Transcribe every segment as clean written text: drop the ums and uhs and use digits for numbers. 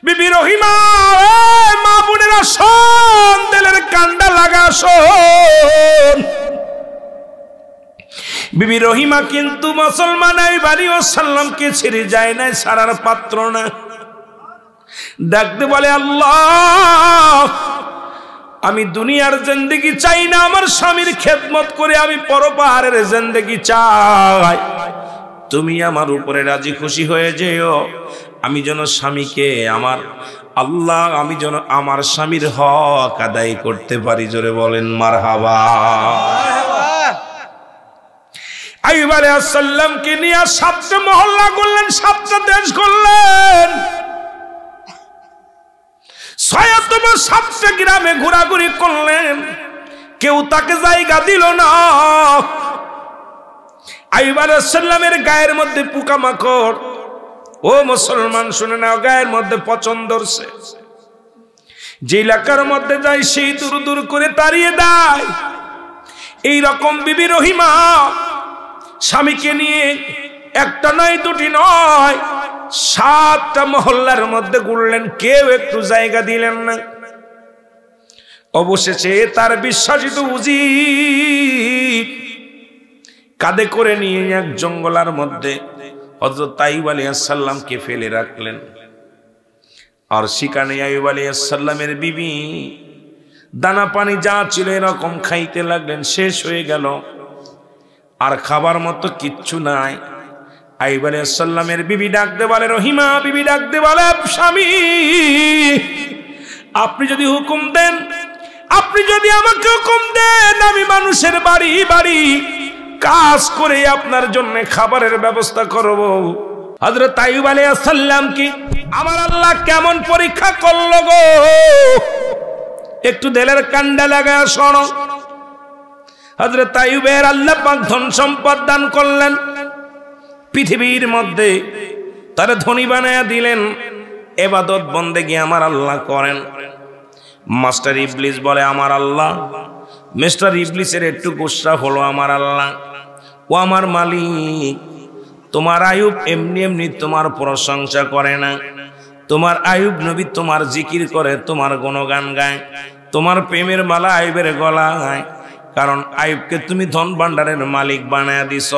বিবি রহিমা, মা বোনেরা শোন, দিলের কান্ডা লাগা শোন। বিবি রহিমা কিন্তু মুসলমান আইয়ুব সাল্লামকে ছেড়ে যায় না, সারার পাত্র না। ডাকতে বলে, আল্লাহ, আমি দুনিয়ার জিন্দেগি চাই না, আমার স্বামীর খেদমত করে আমি পরপারের জিন্দেগি চাই। তুমি আমার উপরে রাজি খুশি হয়ে যেও, আমি যেন স্বামীকে আমার আল্লাহ, আমি যেন আমার স্বামীর হক আদায় করতে পারি। জোরে বলেন মারহাবা। আইয়ুব আলাইহিস সালামকে নিয়ে 7টা মহল্লা করলেন, 7টা দেশ করলেন, 7টা গ্রামে ঘোরাঘুরি করলেন, কেউ তাকে জায়গা দিল না। আইয়ুব আলাইহিস সালামের গায়ের মধ্যে পোকামাকড়, ও মুসলমান শুনে নাও, গায়ের মধ্যে পচন ধরছে। যে এলাকার মধ্যে যায় সেই দূর দূর করে তাড়িয়ে দেয়। এইরকম বিবি রহিমা স্বামীকে নিয়ে একটা নয়, দুটি নয়, 7টা মহল্লার মধ্যে ঘুরলেন, কেউ একটু জায়গা দিলেন না। অবশেষে তার বিশ্বাসিত উজির কাঁধে করে নিয়ে এক জঙ্গলার মধ্যে হযরত আইয়ুব আলাইহিস সালামকে ফেলে রাখলেন। আর সেখানে আইয়ুব আলাইহিস সালামের বিবি দানা পানি যা ছিল এরকম খাইতে লাগলেন, শেষ হয়ে গেল, আর খাবার মতো কিচ্ছু নাই। আইয়ুব আলাইহিস সালামের বিবি ডাকতে বলে, রহিমা বিবি ডাকতে বলে, স্বামী, আপনি যদি হুকুম দেন, আপনি যদি আমাকে হুকুম দেন, আমি মানুষের বাড়ি বাড়ি কাজ করে আপনার জন্য খাবারের ব্যবস্থা করব। হযরত আইয়ুব আলাইহিস সালাম কি আমার আল্লাহ কেমন পরীক্ষা করলো গো, একটু দিলের কান্ডা লাগায় শোনো। হযরত আইয়ুবের আল্লাহ পাক ধন সম্পদ দান করলেন, পৃথিবীর মধ্যে তার ধনী বানায়া দিলেন, ইবাদত বন্দেগী আমার আল্লাহ করেন। মাস্টার ইবলিস বলে, আমার আল্লাহ, মিস্টার ইবলিসের একটু গুসা হলো, আমার আল্লাহ, ও আমার মালিক, তোমার আইয়ুব এমনি এমনি তোমার প্রশংসা করে না, তোমার আইয়ুব নবী তোমার জিকির করে, তোমার গুণগান গায়, তোমার প্রেমের মালা আইয়ুবের গলায়, কারণ আইয়ুবকে তুমি ধন ভান্ডারের মালিক বানায়া দিছ,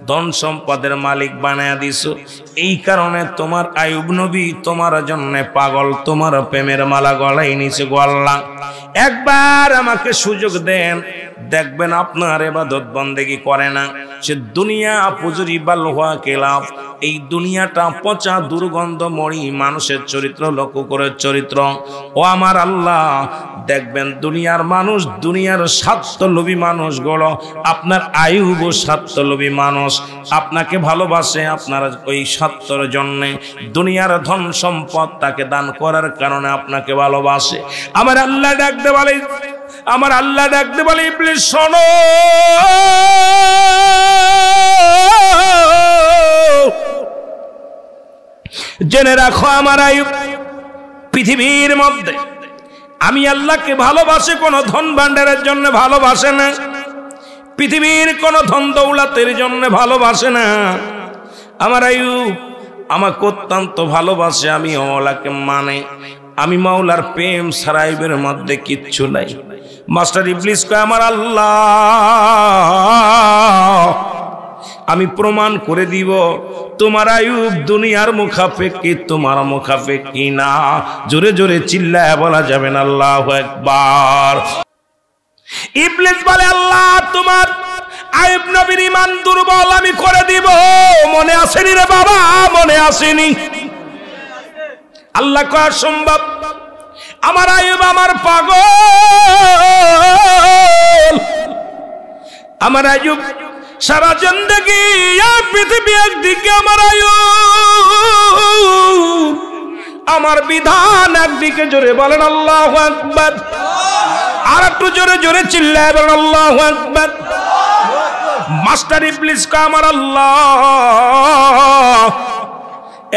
ধন সম্পদের মালিক বানায়া দিছো, এই কারণে তোমার আইয়ুব নবী তোমার জন্য পাগল, তোমার প্রেমের মালা গলায় নিছে গো আল্লাহ। একবার আমাকে সুযোগ দেন, দেখবেন আপনার ইবাদত বন্দেগী করে না, সে দুনিয়া পুজুরি বালহা কেলাম, এই দুনিয়াটা পচা দুর্গন্ধময়ী মানুষের চরিত্র, লক্ষ্য করে চরিত্র। ও আমার আল্লাহ, দেখবেন দুনিয়ার মানুষ, দুনিয়ার স্বার্থলোভী মানুষগুলো, আপনার আইয়ুব স্বার্থলোভী মানুষ, আপনাকে ভালোবাসে আপনার ওই স্বার্থের জন্য, দুনিয়ার ধন সম্পদ তাকে দান করার কারণে আপনাকে ভালোবাসে। আমার আল্লাহ ডাকতে বলে, আমার আল্লাহ ডাকতে বলে, ইবলিস শোনো, জেনে রাখো আমার আইয়ুব পৃথিবীর মধ্যে আমি আল্লাহকে ভালোবাসে, কোন ধন ভান্ডারের জন্য ভালোবাসে না, পৃথিবীর কোন ধন দৌলতের জন্য ভালোবাসে না। আমার আইয়ুব আমাকে অত্যন্ত ভালোবাসে, আমি মাওলাকে মানে, আমি মাওলার প্রেম ছাড়া আইয়ুবের মধ্যে কিচ্ছু নাই। মাস্টার ইবলিস কয়, আমার আল্লাহ, আমি প্রমাণ করে দিব তোমার আইয়ুব দুনিয়ার মুখাপেক্ষী, তোমার মুখাপেক্ষী না। জোরে জোরে চিল্লায় বলা যাবে না আল্লাহু আকবার। ইবলিস বলে, আল্লাহ, তোমার আইয়ুব নবীর ঈমান দুর্বল আমি করে দিব। মনে আসেনি রে বাবা, মনে আসেনি? আল্লাহ কয়, সম্ভব? আমার আইয়ুব আমার পাগল, আমার আইয়ুব সারা জিন্দেগি পৃথিবী একদিকে, আমার আইয়ুব আমার বিধান একদিকে। জোরে বলেন আল্লাহু আকবার। আর একটু জোরে জোরে চিল্লায় বলেন আল্লাহু আকবার। মাস্টার ইবলিস কা, আমার আল্লাহ,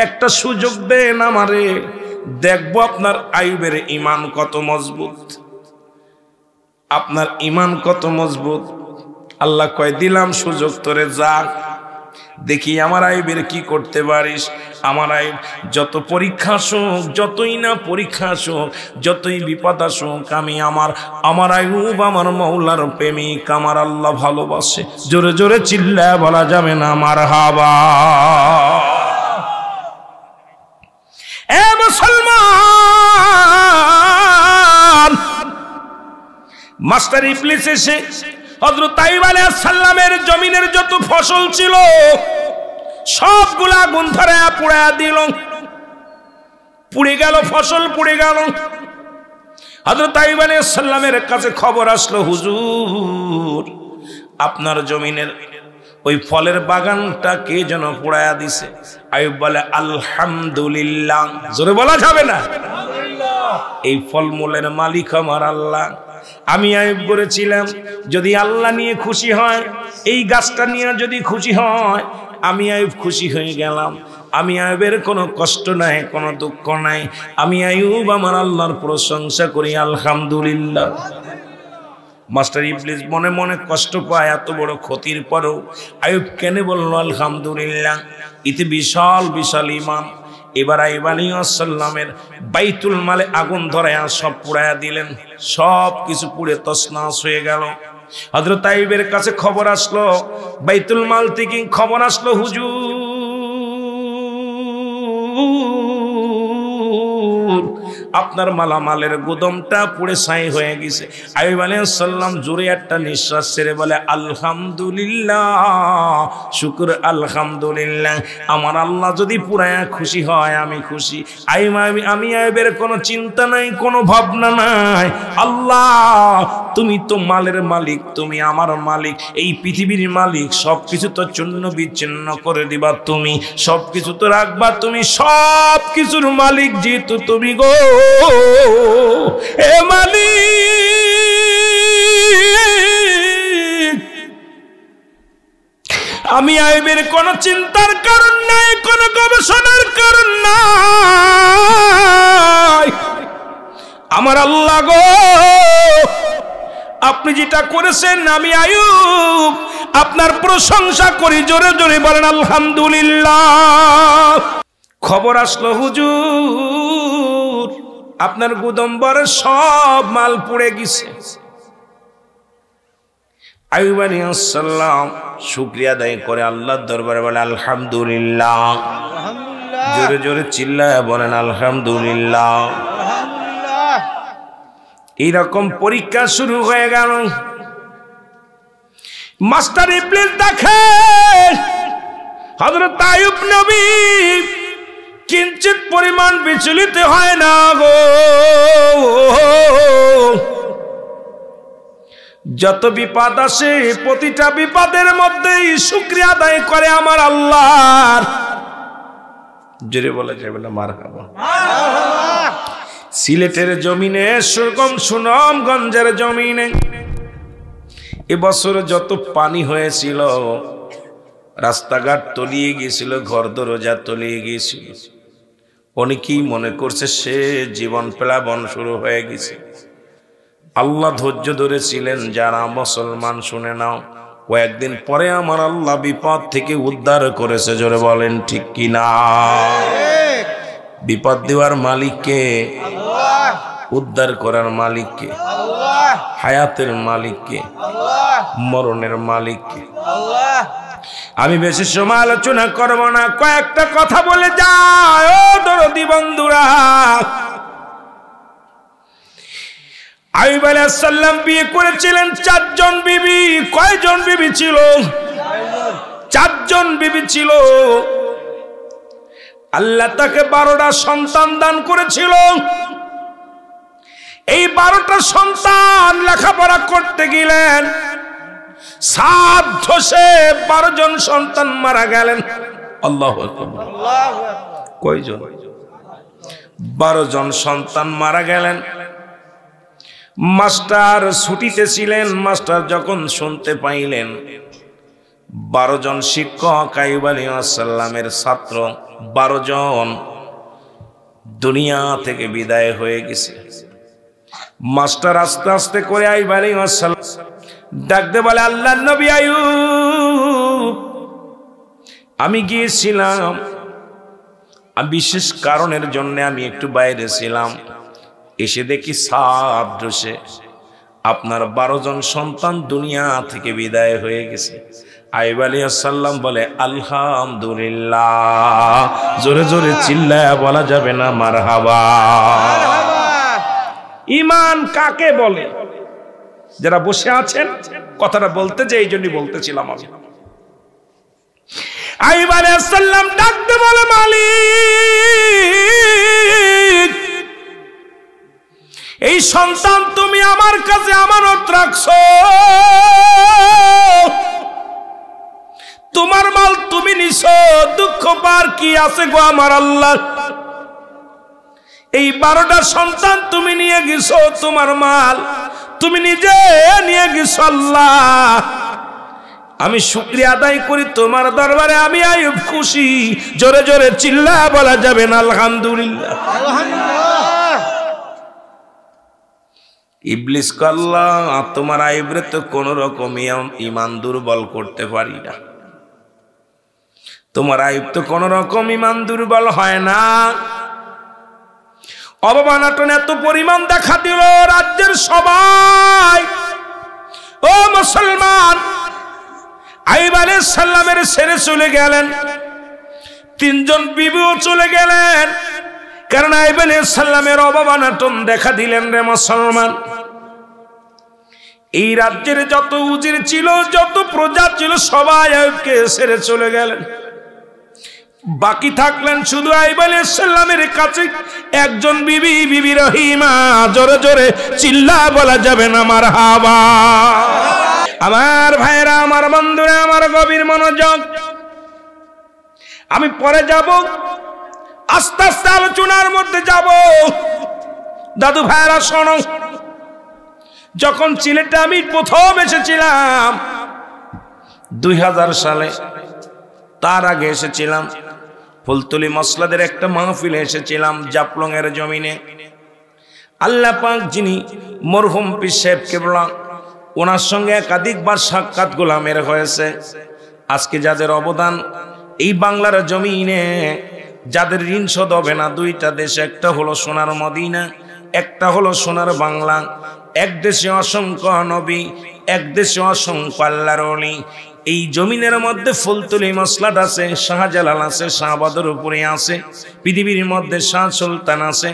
একটা সুযোগ দেন আমারে, দেখবো আপনার আইয়ুবের ঈমান কত মজবুত, আপনার ঈমান কত মজবুত। আল্লাহ কয়, দিলাম সুযোগ তোরে, যা দেখি আমার আইবের কি করতে পারিস। আমার আইব যত পরীক্ষা আসুক, যতই না পরীক্ষা আসুক, যতই বিপদ আসুক, আমি আমার আইব আমার মৌলার প্রেমিক, আমার আল্লাহ ভালোবাসে। জোরে জোরে চিল্লায় বলা যাবে না মারহাবা। এ মুসলমান, মাস্টার ইবলিস এসে হযরত আইয়ুব আলাইহিস সালামের জমিনের যত ফসল ছিল সবগুলা আগুন ধরে পুড়া দিল। পুড়ে গেল, ফসল পুড়ে গেল। হযরত আইয়ুব আলাইহিস সালামের কাছে খবর আসলো, হুজুর আপনার জমিনের ওই ফলের বাগানটা কে যেন পোড়ায়া দিছে। আইয়ুব বলে আলহামদুলিল্লাহ। জোরে বলা যাবে না? এই ফলমূলের মালিক আমার আল্লাহ। আমি আইয়ুব বলেছিলাম যদি আল্লাহ নিয়ে খুশি হয়, এই গাছটা নিয়ে যদি খুশি হয়, আমি আইয়ুব খুশি হয়ে গেলাম। আমি আইয়ুবের কোনো কষ্ট নাই, কোনো দুঃখ নাই। আমি আইয়ুব আমার আল্লাহর প্রশংসা করি, আলহামদুলিল্লাহ। মাস্টার ইবলিস মনে মনে কষ্ট পায়, এত বড় ক্ষতির পরেও আইয়ুব কেন বলল আলহামদুলিল্লাহ? ইতি বিশাল বিশাল ঈমান। এবার আইয়ুব আলাইহিস সালামের বাইতুল মালে আগুন ধরায়া সব পুড়ায়া দিলেন। সব কিছু পুড়ে তছনছ হয়ে গেল। হযরত আইয়ুবের কাছে খবর আসলো, বাইতুল মাল থেকে খবর আসলো, হুজুর আপনার মালামালের গুদামটা পুড়ে ছাই হয়ে গেছে। আইয়ুব আলাইহিস সালাম জোরে একটা নিঃশ্বাস ছেড়ে বলে আলহামদুলিল্লাহ, শুকর আলহামদুলিল্লাহ। আমার আল্লাহ যদি পুরায়া খুশি হয় আমি খুশি। আমি আইয়ুবের কোনো চিন্তা নাই, কোনো ভাবনা নাই। আল্লাহ তুমি তো মালের মালিক, তুমি আমার মালিক, এই পৃথিবীর মালিক। সবকিছু তো চূর্ণ বিচ্ছিন্ন করে দিবা তুমি, সবকিছু তো রাখবা তুমি, সব কিছুর মালিক যেহেতু তুমি গো এ মালিক। আমি আইয়ুবের কোনো চিন্তার কারণ নাই, কোনো গবেষণার কারণ নাই। আমার আল্লাহ গো আপনি যেটা করেছেন, আমি আইয়ুব আপনার প্রশংসা করি। জোরে জোরে বলেন আলহামদুলিল্লাহ। খবর আসলো, হুজুর আপনার গুদামবারে সব মাল পুড়ে গেছে। আইয়ুব আলাইহিস সালাম শুকরিয়া আদায় করে আল্লাহর দরবারে বলে আলহামদুলিল্লাহ। জোরে জোরে চিল্লায় বলেন আলহামদুলিল্লাহ। এইরকম পরীক্ষা শুরু হয়ে গেল। মাস্টার ইবলিস দেখে হযরত আইয়ুব নবী কিঞ্চিত পরিমাণ বিচলিত হয় না গো। যত বিপদ আসে প্রতিটা বিপদের মধ্যেই শুকরিয়া আদায় করে আমার আল্লাহর। জোরে বলা যাবে না মারহাবা। সিলেটের জমিনে, সুনামগঞ্জের জমিনে এবছর যত পানি হয়েছিল, রাস্তাঘাট তলিয়ে গিয়েছিল, ঘর দরজা তলিয়ে গিয়েছিল। অনেকেই মনে করছে সে জীবন প্লাবন শুরু হয়ে গেছে। আল্লাহ ধৈর্য ধরেছিলেন। যারা মুসলমান শুনে নাও, কয়েকদিন পরে আমার আল্লাহ বিপদ থেকে উদ্ধার করেছে। জোরে বলেন ঠিক কিনা? বিপদ দেওয়ার মালিককে, উদ্ধার করার মালিককে, হায়াতের মালিককে, মরণের মালিককে। আমি বেশি সময় আলোচনা করব না, কয়েকটা কথা বলে যায় ও দরদি বন্ধুরা। আইয়ুব আলাইহিস সালাম বিয়ে করেছিলেন 4 জন বিবি। কয়জন বিবি ছিল? 4 জন বিবি ছিল। আল্লাহ তাকে 12টা সন্তান দান করেছিল। এই 12টা সন্তান লেখাপড়া করতে গেলেন, সাত ধসে 12 জন সন্তান মারা গেলেন। আল্লাহু আকবার। কয়জন? 12 জন সন্তান মারা গেলেন। মাস্টার ছুটিতে ছিলেন। মাস্টার যখন শুনতে পাইলেন 12 জন শিক্ষক আইয়ুব আলাইহিস সালামের ছাত্র 12 জন দুনিয়া থেকে বিদায় হয়ে গেছে, মাস্টার আস্তে আস্তে করে আইয়ুব আলাইহিস সালাম ডাকতে বলে, আল্লাহর নবী আইয়ুব, আমি গিয়েছিলাম, বিশেষ কারণের জন্য আমি একটু বাইরে ছিলাম। এসে দেখি সাদৃশ্যে আপনার 12 জন সন্তান দুনিয়া থেকে বিদায় হয়ে গেছে। আইয়ুব আলাইহিস সালাম বলে আলহামদুলিল্লাহ। জোরে জোরে চিল্লায়া বলা যাবে না মারহাবা? ঈমান কাকে বলে? যারা বসে আছেন কথাটা বলতে যে এই জন্যই বলতেছিলাম আমি। আইয়ুব আলাইহিস সালাম ডাকতে বলে মালিক, এই সন্তান তুমি আমার কাছে আমানত রাখছো, তোমার মাল তুমি নিছো, দুঃখ পার কি আছে গো আমার আল্লাহ? এই 12টা সন্তান তুমি নিয়ে গেছো, তোমার মাল তুমি নিজে নিয়ে গেছো আল্লাহ। আমি শুকরিয়া আদায় করি তোমার দরবারে, আমি আইয়ুব খুশি। জোরে জোরে চিল্লা বলা যাবে না আলহামদুলিল্লাহ? ইবলিস আল্লাহ তোমার আইয়ুবরে তো কোন রকম ঈমান দুর্বল করতে পারি না, তোমার আইয়ুব তো কোন রকম ঈমান দুর্বল হয় না। অবমাননা এত পরিমাণ দেখা দিল রাজ্যের সবাই। ও মুসলমান, আইয়ুব আলাইহিস সালামের ছেড়ে চলে গেলেন, 3 জন বিবিও চলে গেলেন, কারণ আইয়ুব আলাইহিস সালামের অবমাননা দেখা দিলেন রে মুসলমান। এই রাজ্যের যত উজির ছিল, যত প্রজা ছিল, সবাই আইয়ুবকে ছেড়ে চলে গেলেন। বাকি থাকলেন শুধু আইয়ুব আলাইহিস সালামের কাছে একজন বিবি, বিবি রহিমা। জোরে জোরে চিল্লা বলা যাবে না মারহাবা? আমার ভাইরা, আমার বন্ধুরা, আমার গভীর মনোযোগ। আমি পরে যাব, আস্তে আস্তে আলোচনার মধ্যে যাব। দাদু ভাইরা শোনো, যখন সিলেটে আমি প্রথম এসেছিলাম 2000 সালে, তার আগে এসেছিলাম ফুলতলি মসলাদের একটা মাহফিলে এসেছিলাম জাফলং এর জমিনে। আল্লাহ পাক যিনি মরহুম পীর সাহেব কেবলা, ওনার সঙ্গে একাধিকবার সাক্ষাৎ গোলামের হয়েছে। আজকে যাদের অবদান এই বাংলার জমিনে, যাদের ঋণ শোধ হবে না, 2টা দেশ, একটা হলো সোনার মদিনা, একটা হলো সোনার বাংলা। এক দেশে অসংখ্য নবী, এক দেশে অসংখ্য আল্লাহর ওলি। এই জমিনের মধ্যে ফুলতলি মসলাদ আছে, শাহজালাল আছে, শাহবাদর উপরে আছে, পৃথিবীর মধ্যে শাহ সুলতান আছে,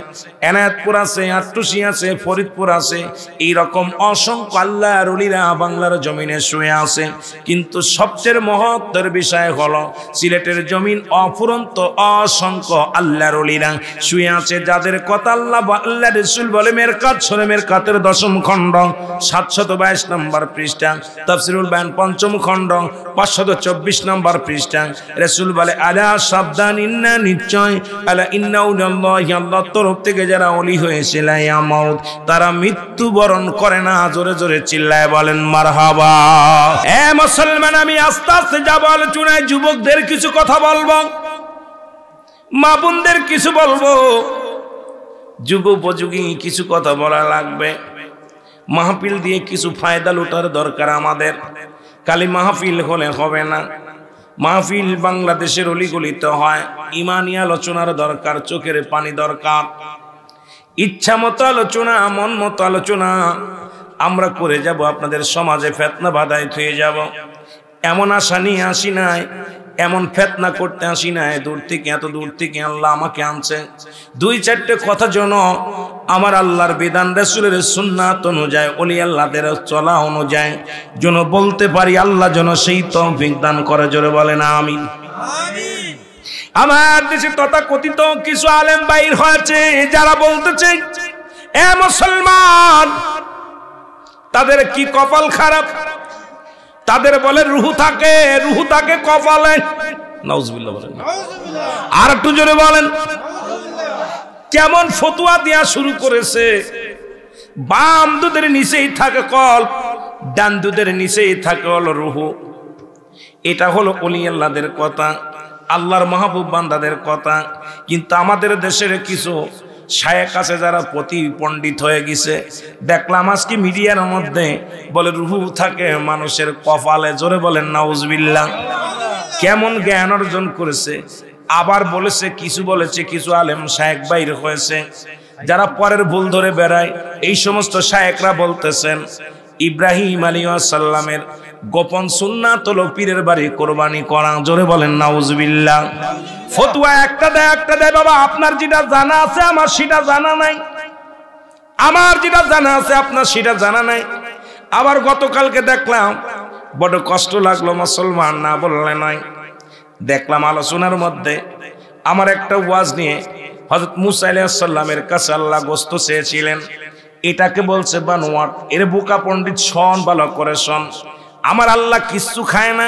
এনায়েতপুর আছে, আট্টুসি আছে, ফরিদপুর আছে। এইরকম অসংখ্য আল্লাহর ওলিরা বাংলার জমিনে শুয়ে আছে। কিন্তু সবচেয়ে মহত্তর বিষয় হলো সিলেটের জমিন অফুরন্ত অসংখ্য আল্লাহর ওলিরা শুয়ে আছে, যাদের কথা আল্লাহ রাসূল বলে মেরকাত সূরা মেরকাতের 10ম খণ্ড 722 নম্বর পৃষ্ঠা, তাফসীরুল বায়ান 5ম খণ্ড 524 নম্বর পৃষ্ঠা। রাসূল বলে আলা সাবধান, ইন্না নিশ্চয়, আলা ইন্না উল্লাহি, আল্লাহর তরফ থেকে যারা ওলি হয়েছে লায়া মাউত, তারা মৃত্যুবরণ করে না। জোরে জোরে চিল্লায় বলেন মারহাবা? এ মুসলমান, আমি আস্তে আস্তে যাব আলোচনায়। যুবকদের কিছু কথা বলবো, মা বোনদের কিছু বলবো, যুগ উপযোগী কিছু কথা বলা লাগবে। মাহফিল দিয়ে কিছু ফায়দা লুটার দরকার আমাদের। খালি মাহফিল হলে হবে না, মাহফিল বাংলাদেশের অলিগলিতে হয়। ইমানি আলোচনার দরকার, চোখের পানি দরকার, ইচ্ছা মতো আলোচনা, মন মতো আলোচনা আমরা করে যাব। আপনাদের সমাজে ফিতনা বাধায় থয়ে যাব, এমন আশা নিয়ে আসি নাই, এমন ফিতনা করতে আসি নাই। দূর থেকে, এত দূর থেকে আল্লাহ আমাকে আনছে 2-4টে কথা যেন আমার আল্লাহর বিধান, রাসূলের সুন্নাত অনুযায়ী, ওলি আল্লাহদের চলা অনুযায়ী যেন বলতে পারি। আল্লাহ যেন সেই তৌফিক দান করে। জোরে বলেন আমিন। আমার দেশে তথাকথিত কিছু আলেম বাইর হয়েছে, যারা বলতেছে এ মুসলমান, তাদের কি কপাল খারাপ, তাদের বলে রুহু থাকে কপালে। নাউজুবিল্লাহ বলেন, আর একটু জোরে বলেন। কেমন ফতোয়া দেয়া শুরু করেছে, বাম দুধের নিচেই থাকে কল্প, ডান দুধের নিচেই থাকে হলো রুহু। এটা হলো ওলি আল্লাহদের কথা, আল্লাহর মাহবুব বান্দাদের কথা। কিন্তু আমাদের দেশের কিছু শায়েখ আছে যারা প্রতি পণ্ডিত হয়ে গেছে। দেখলাম আজকে মিডিয়ার মধ্যে বলে রুহু থাকে মানুষের কপালে। জোরে বলেন নাউজুবিল্লাহ। কেমন জ্ঞান অর্জন করেছে। আবার বলেছে, কিছু বলেছে কিছু আলেম শায়েখ বাইর হয়েছে যারা পরের ভুল ধরে বেড়ায়। এই সমস্ত শায়েখরা বলতেছেন ইব্রাহিম আলাইহিস সালামের গোপন সুন্নাত হলো পীরের বাড়ি কোরবানি করা। জোরে বলেন নাউজুবিল্লাহ। ফতোয়া একটা দেয় বাবা, আপনার যেটা জানা আছে আমার সেটা জানা নাই, আমার যেটা জানা আছে আপনার সেটা জানা নাই। আবার গতকালকে দেখলাম, বড় কষ্ট লাগলো, মুসলমান না বললে নয়, দেখলাম আলোচনার মধ্যে আমার একটা ওয়াজ নিয়ে হযরত মুসা আলাইহিস সালামের কাছে আল্লাহ গোশত চেয়েছিলেন, এটাকে বলছে বানোয়াট। এর বোকা পণ্ডিত শোন, ভালো করে শোন, আমার আল্লাহ কিছু খায় না,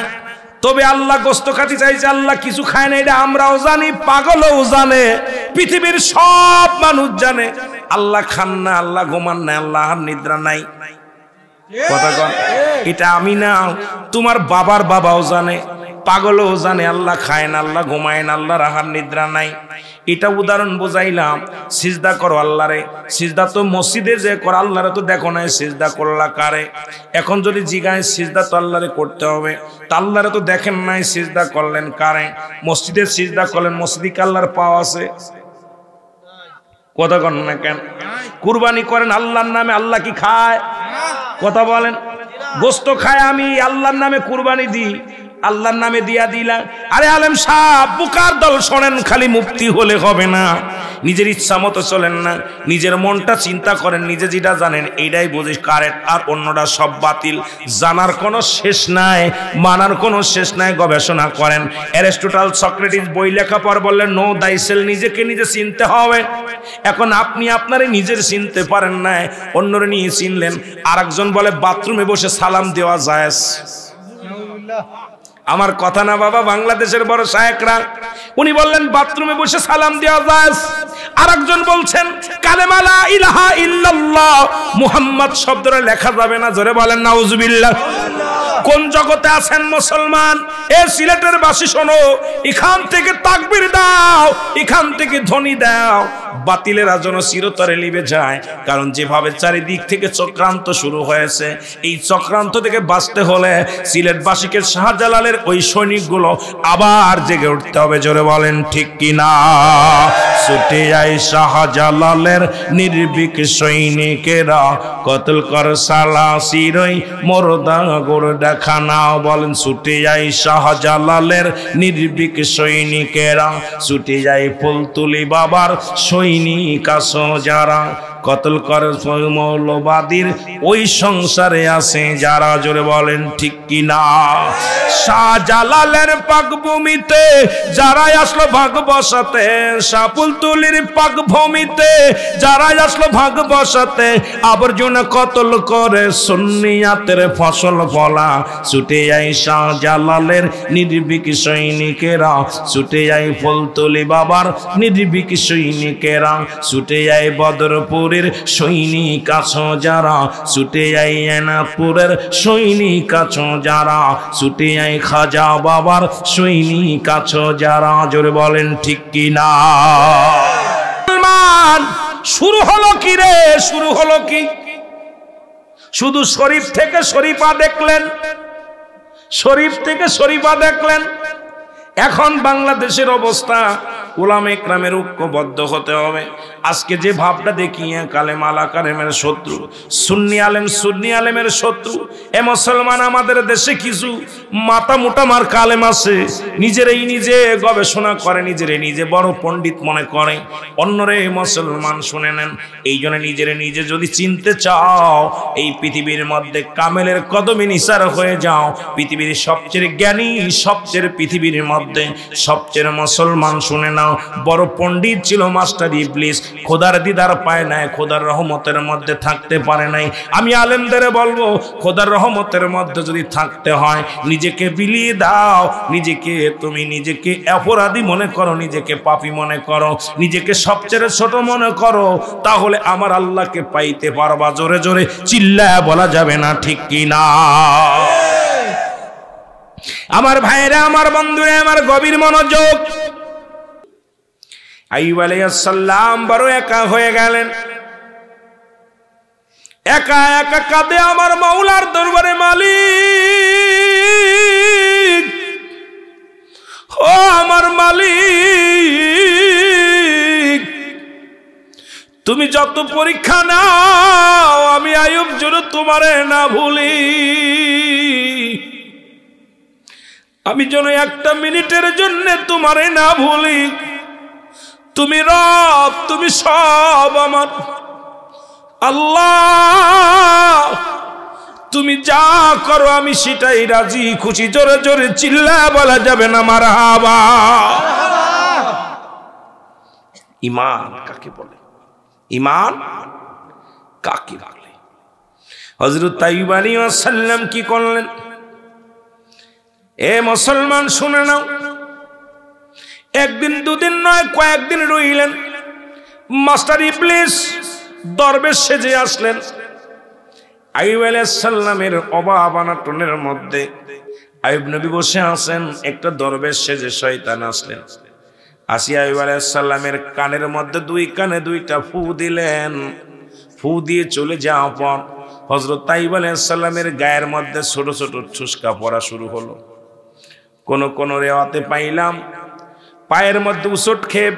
তবে আল্লাহ গোশত খাতে চাইছে, আল্লাহ কিছু খায় না, এটা আমরাও জানি, পাগলও জানে, পৃথিবীর সব মানুষ জানে আল্লাহ খান না, আল্লাহ ঘুমান না, আল্লাহর নিদ্রা নাই। কথা কন, এটা আমি না তোমার বাবার বাবাও জানে, পাগলও জানে আল্লাহ খায় না, আল্লাহ ঘুমায় না, আল্লাহ রাহার নিদ্রা নাই। এটা উদাহরণ বুঝাইলাম। সিজদা করো আল্লাহরে, সিজদা তো মসজিদে যে করো, আল্লাহরে তো দেখো নাই সিজদা করলা কারে। এখন যদি জিগায় সিজদা তো আল্লাহরে করতে হবে, তা আল্লাহরে তো দেখেন নাই সিজদা করলেন কারে। মসজিদে সিজদা করলেন, মসজিদে কি আল্লাহর পাও আছে? কথা কন না কেন? কুরবানি করেন আল্লাহর নামে, আল্লাহ কি খায়? কথা বলেন। গোশত খায়, আমি আল্লাহর নামে কুরবানি দিই, আল্লাহর নামে দিয়া দিলা। আরে আলেম সাহেব, বুকার দল শোনেন, খালি মুফতি হলে হবে না, নিজের ইচ্ছা মতো চলেন না, নিজের মনটা চিন্তা করেন, নিজে যেটা জানেন এইটাই বুঝি কারেক্ট, আর অন্যটা সব বাতিল। জানার কোনো শেষ নাই, মানার কোনো শেষ নাই, গবেষণা করেন। অ্যারিস্টটল সক্রেটিস বই লেখা পর বললেন নো দাইসেল, নিজেকে নিজে চিনতে হবে। এখন আপনি আপনারে নিজের চিনতে পারেন না, অন্যরে নিয়ে চিনলেন। আর একজন বলে বাথরুমে বসে সালাম দেওয়া যায়। আমার কথা না বাবা, বাংলাদেশের বড় শায়েখরা উনি বললেন বাথরুমে বসে সালাম দেওয়া যায়। আরেকজন বলছেন কালেমা লা ইলাহা ইল্লাল্লাহ মুহাম্মদ শব্দটা লেখা যাবে না। জোরে বলেন নাউজুবিল্লাহ। কোন জগতে আছেন মুসলমান? এ সিলেটের বাসী শোনো, এখান থেকে তাকবীর দাও, এখান থেকে ধ্বনি দাও, বাতিলেরা যেন চিরতরে লিবে যায়। কারণ যেভাবে চারিদিক থেকে চক্রান্ত শুরু হয়েছে, এই চক্রান্ত থেকে বাঁচতে হলে সিলেটবাসীকে শাহজালালের ওই সৈনিকগুলো আবার জেগে উঠতে হবে। জোরে বলেন ঠিক কিনা? ছুটে যায় শাহজালালের নির্ভীক সৈনিকেরা, কতল কর সালা সিরই মোরদা গোড় দেখানা। বলেন ছুটে যায় শাহজালালের নির্ভীক সৈনিকেরা, ছুটে যায় ফুলতুলি বাবার সৈনিক আছো যারা, কতল করে মৌলবাদীর ওই সংসারে আছে যারা। জোরে বলেন ঠিক কিনা? শাহজালালের পাকভূমিতে যারাই আসলো ভাগ বসাতে, শাহপুলতুলির পাকভূমিতে যারাই আসলো ভাগ বসাতে, আবর্জনা কতল করে সুন্নিয়াতের ফসল ফলা। ছুটে যায় শাহজালালের নির্ভীক সৈনিকেরা, ছুটে যায় ফুলতুলি বাবার নির্ভীক সৈনিকেরা, ছুটে যায় বদরপুরের সৈনিক আছো যারা, ছুটে যায় এনাপুরের সৈনিক আছো যারা, ছুটে যায় খাজা বাবার সৈনিক আছো যারা। জোরে বলেন ঠিক কিনা? শুরু হলো কি রে? শুরু হলো কি? শুধু শরীফ থেকে শরীফা দেখলেন, শরীফ থেকে শরীফা দেখলেন। এখন বাংলাদেশের অবস্থা, উলামা ইকরামের ঐক্যবদ্ধ হতে হবে। আজকে যে ভাবটা দেখিয়ে কালেম আলা কালেমের শত্রু, সুন্নি আলেম সুন্নি আলেমের শত্রু। এ মুসলমান, আমাদের দেশে কিছু মাথা মোটা মার কালেম আছে, নিজেরাই নিজে গবেষণা করে, নিজেরাই নিজে বড় পণ্ডিত মনে করে, অন্যরে মুসলমান শুনে নেন। এই জন্য নিজেরে নিজে যদি চিনতে চাও, এই পৃথিবীর মধ্যে কামেলের কদমে নিসার হয়ে যাও। পৃথিবীর সবচেয়ে জ্ঞানী, সবচেয়ে পৃথিবীর মধ্যে সবচেয়ে মুসলমান শুনে নাও, বড় পণ্ডিত ছিল মাস্টার ইবলিস, খোদার দিদার পায় নাই, খোদার রহমতের মধ্যে থাকতে পারে নাই। আমি আলেমদের বলবো, খোদার রহমতের মধ্যে যদি থাকতে হয়, নিজেকে বিলিয়ে দাও। নিজেকে তুমি নিজেকে অপরাধী মনে করো, নিজেকে পাপী মনে করো, নিজেকে সবচেয়ে ছোট মনে করো, তাহলে আমার আল্লাহকে পাইতে পারবা। জোরে জোরে চিল্লায় বলা যাবে না ঠিক কি না? আমার ভাইরা, আমার বন্ধুরা, আমার গভীর মনোযোগ। আইয়ুব আলাইহিস সালাম বড় একা হয়ে গেলেন, একা একা কাঁদে আমার মাওলার দরবারে, মালিক ও আমার মালিক, তুমি যত পরীক্ষা নাও আমি আইয়ুব যেন তোমারে না ভুলি, আমি যেন একটা মিনিটের জন্য তোমারে না ভুলি। তুমি রব, তুমি সব আমার। আল্লাহ তুমি যা করো আমি সেটাই রাজি খুশি। জোরে জোরে চিল্লা বলা যাবে না মারহাবা। ঈমান কাকে বলে? ঈমান কাকে বলে? হযরত আইয়ুব আলাইহিস সালাম কি করলেন? এ মুসলমান শুনে নাও, একদিন দুদিন নয় কয়েকদিন রইলেন। মাস্টার ইবলিস দরবেশ সেজে আসলেন। আইয়ুব আলাইহিস সালামের অভাব অনটনের মধ্যে আইয়ুব নবী বসে আছেন, একটা দরবেশ সেজে শয়তান আসলেন। আসিয়া আইয়ুব আলাইহিস সালামের কানের মধ্যে দুই কানে দুইটা ফু দিলেন। ফু দিয়ে চলে যাওয়ার পর হযরত আইয়ুব আলাইহিস সালামের গায়ের মধ্যে ছোট ছোট ছুসকা পড়া শুরু হলো। কোন কোন রেওয়াতে পাইলাম পায়ের মধ্যে উচট খেয়ে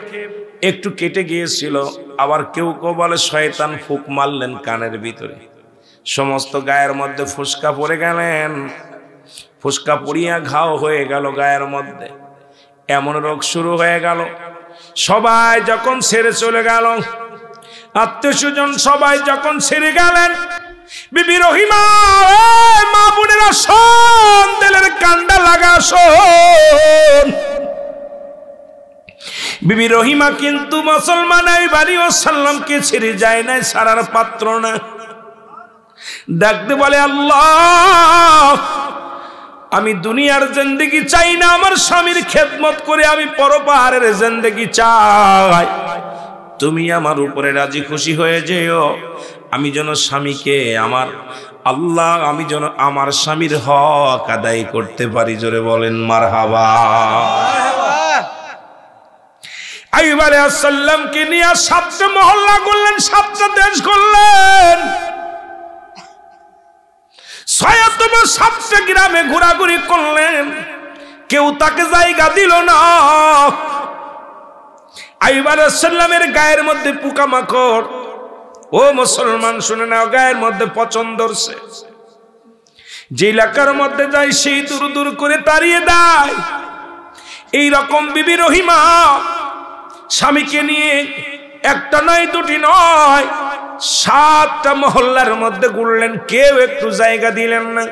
একটু কেটে গিয়েছিল, আবার কেউ কেউ বলে শয়তান ফুক মারলেন কানের ভিতরে। সমস্ত গায়ের মধ্যে ফুসকা পড়ে গেলেন, ফুসকা পড়িয়া ঘাও হয়ে গেল গায়ের মধ্যে। এমন রোগ শুরু হয়ে গেল। সবাই যখন ছেড়ে চলে গেল, আত্মীয় স্বজন সবাই যখন ছেড়ে গেলেন, বিবি রহিমা মা বোনেরা শোন, দিলের কান্ডা লাগা শোন। বিবি রহিমা কিন্তু মুসলমান আইয়ুব আলাইহিস সালামকে ছেড়ে যায় নাই, সারার পাত্র না। ডাকতে বলে আল্লাহ আমি দুনিয়ার জিন্দেগি চাই না, আমার স্বামীর খেদমত করে আমি পরপারের জিন্দেগি চাই। তুমি আমার উপরে রাজি খুশি হয়ে যেও, আমি যেন স্বামীকে আমার আল্লাহ আমি যেন আমার স্বামীর হক আদায় করতে পারি। জোরে বলেন মারহাবা। আইয়ুব আলাইহিস সালামকে নিয়ে 7টা মহল্লা করলেন, 7টা দেশ করলেন, 7টা গ্রামে ঘোরাঘুরি করলেন, কেউ তাকে জায়গা দিল না। আইয়ুব আলাইহিস সালামের গায়ের মধ্যে পোকামাকড়, ও মুসলমান শুনে নাও, গায়ের মধ্যে পচন ধরছে। যে এলাকার মধ্যে যায় সেই দূর দূর করে তাড়িয়ে দেয়। এই রকম বিবি রহিমা স্বামীকে নিয়ে একটা নয় দুটি নয় 7টা মহল্লার মধ্যে ঘুরলেন, কেউ একটু জায়গা দিলেন না।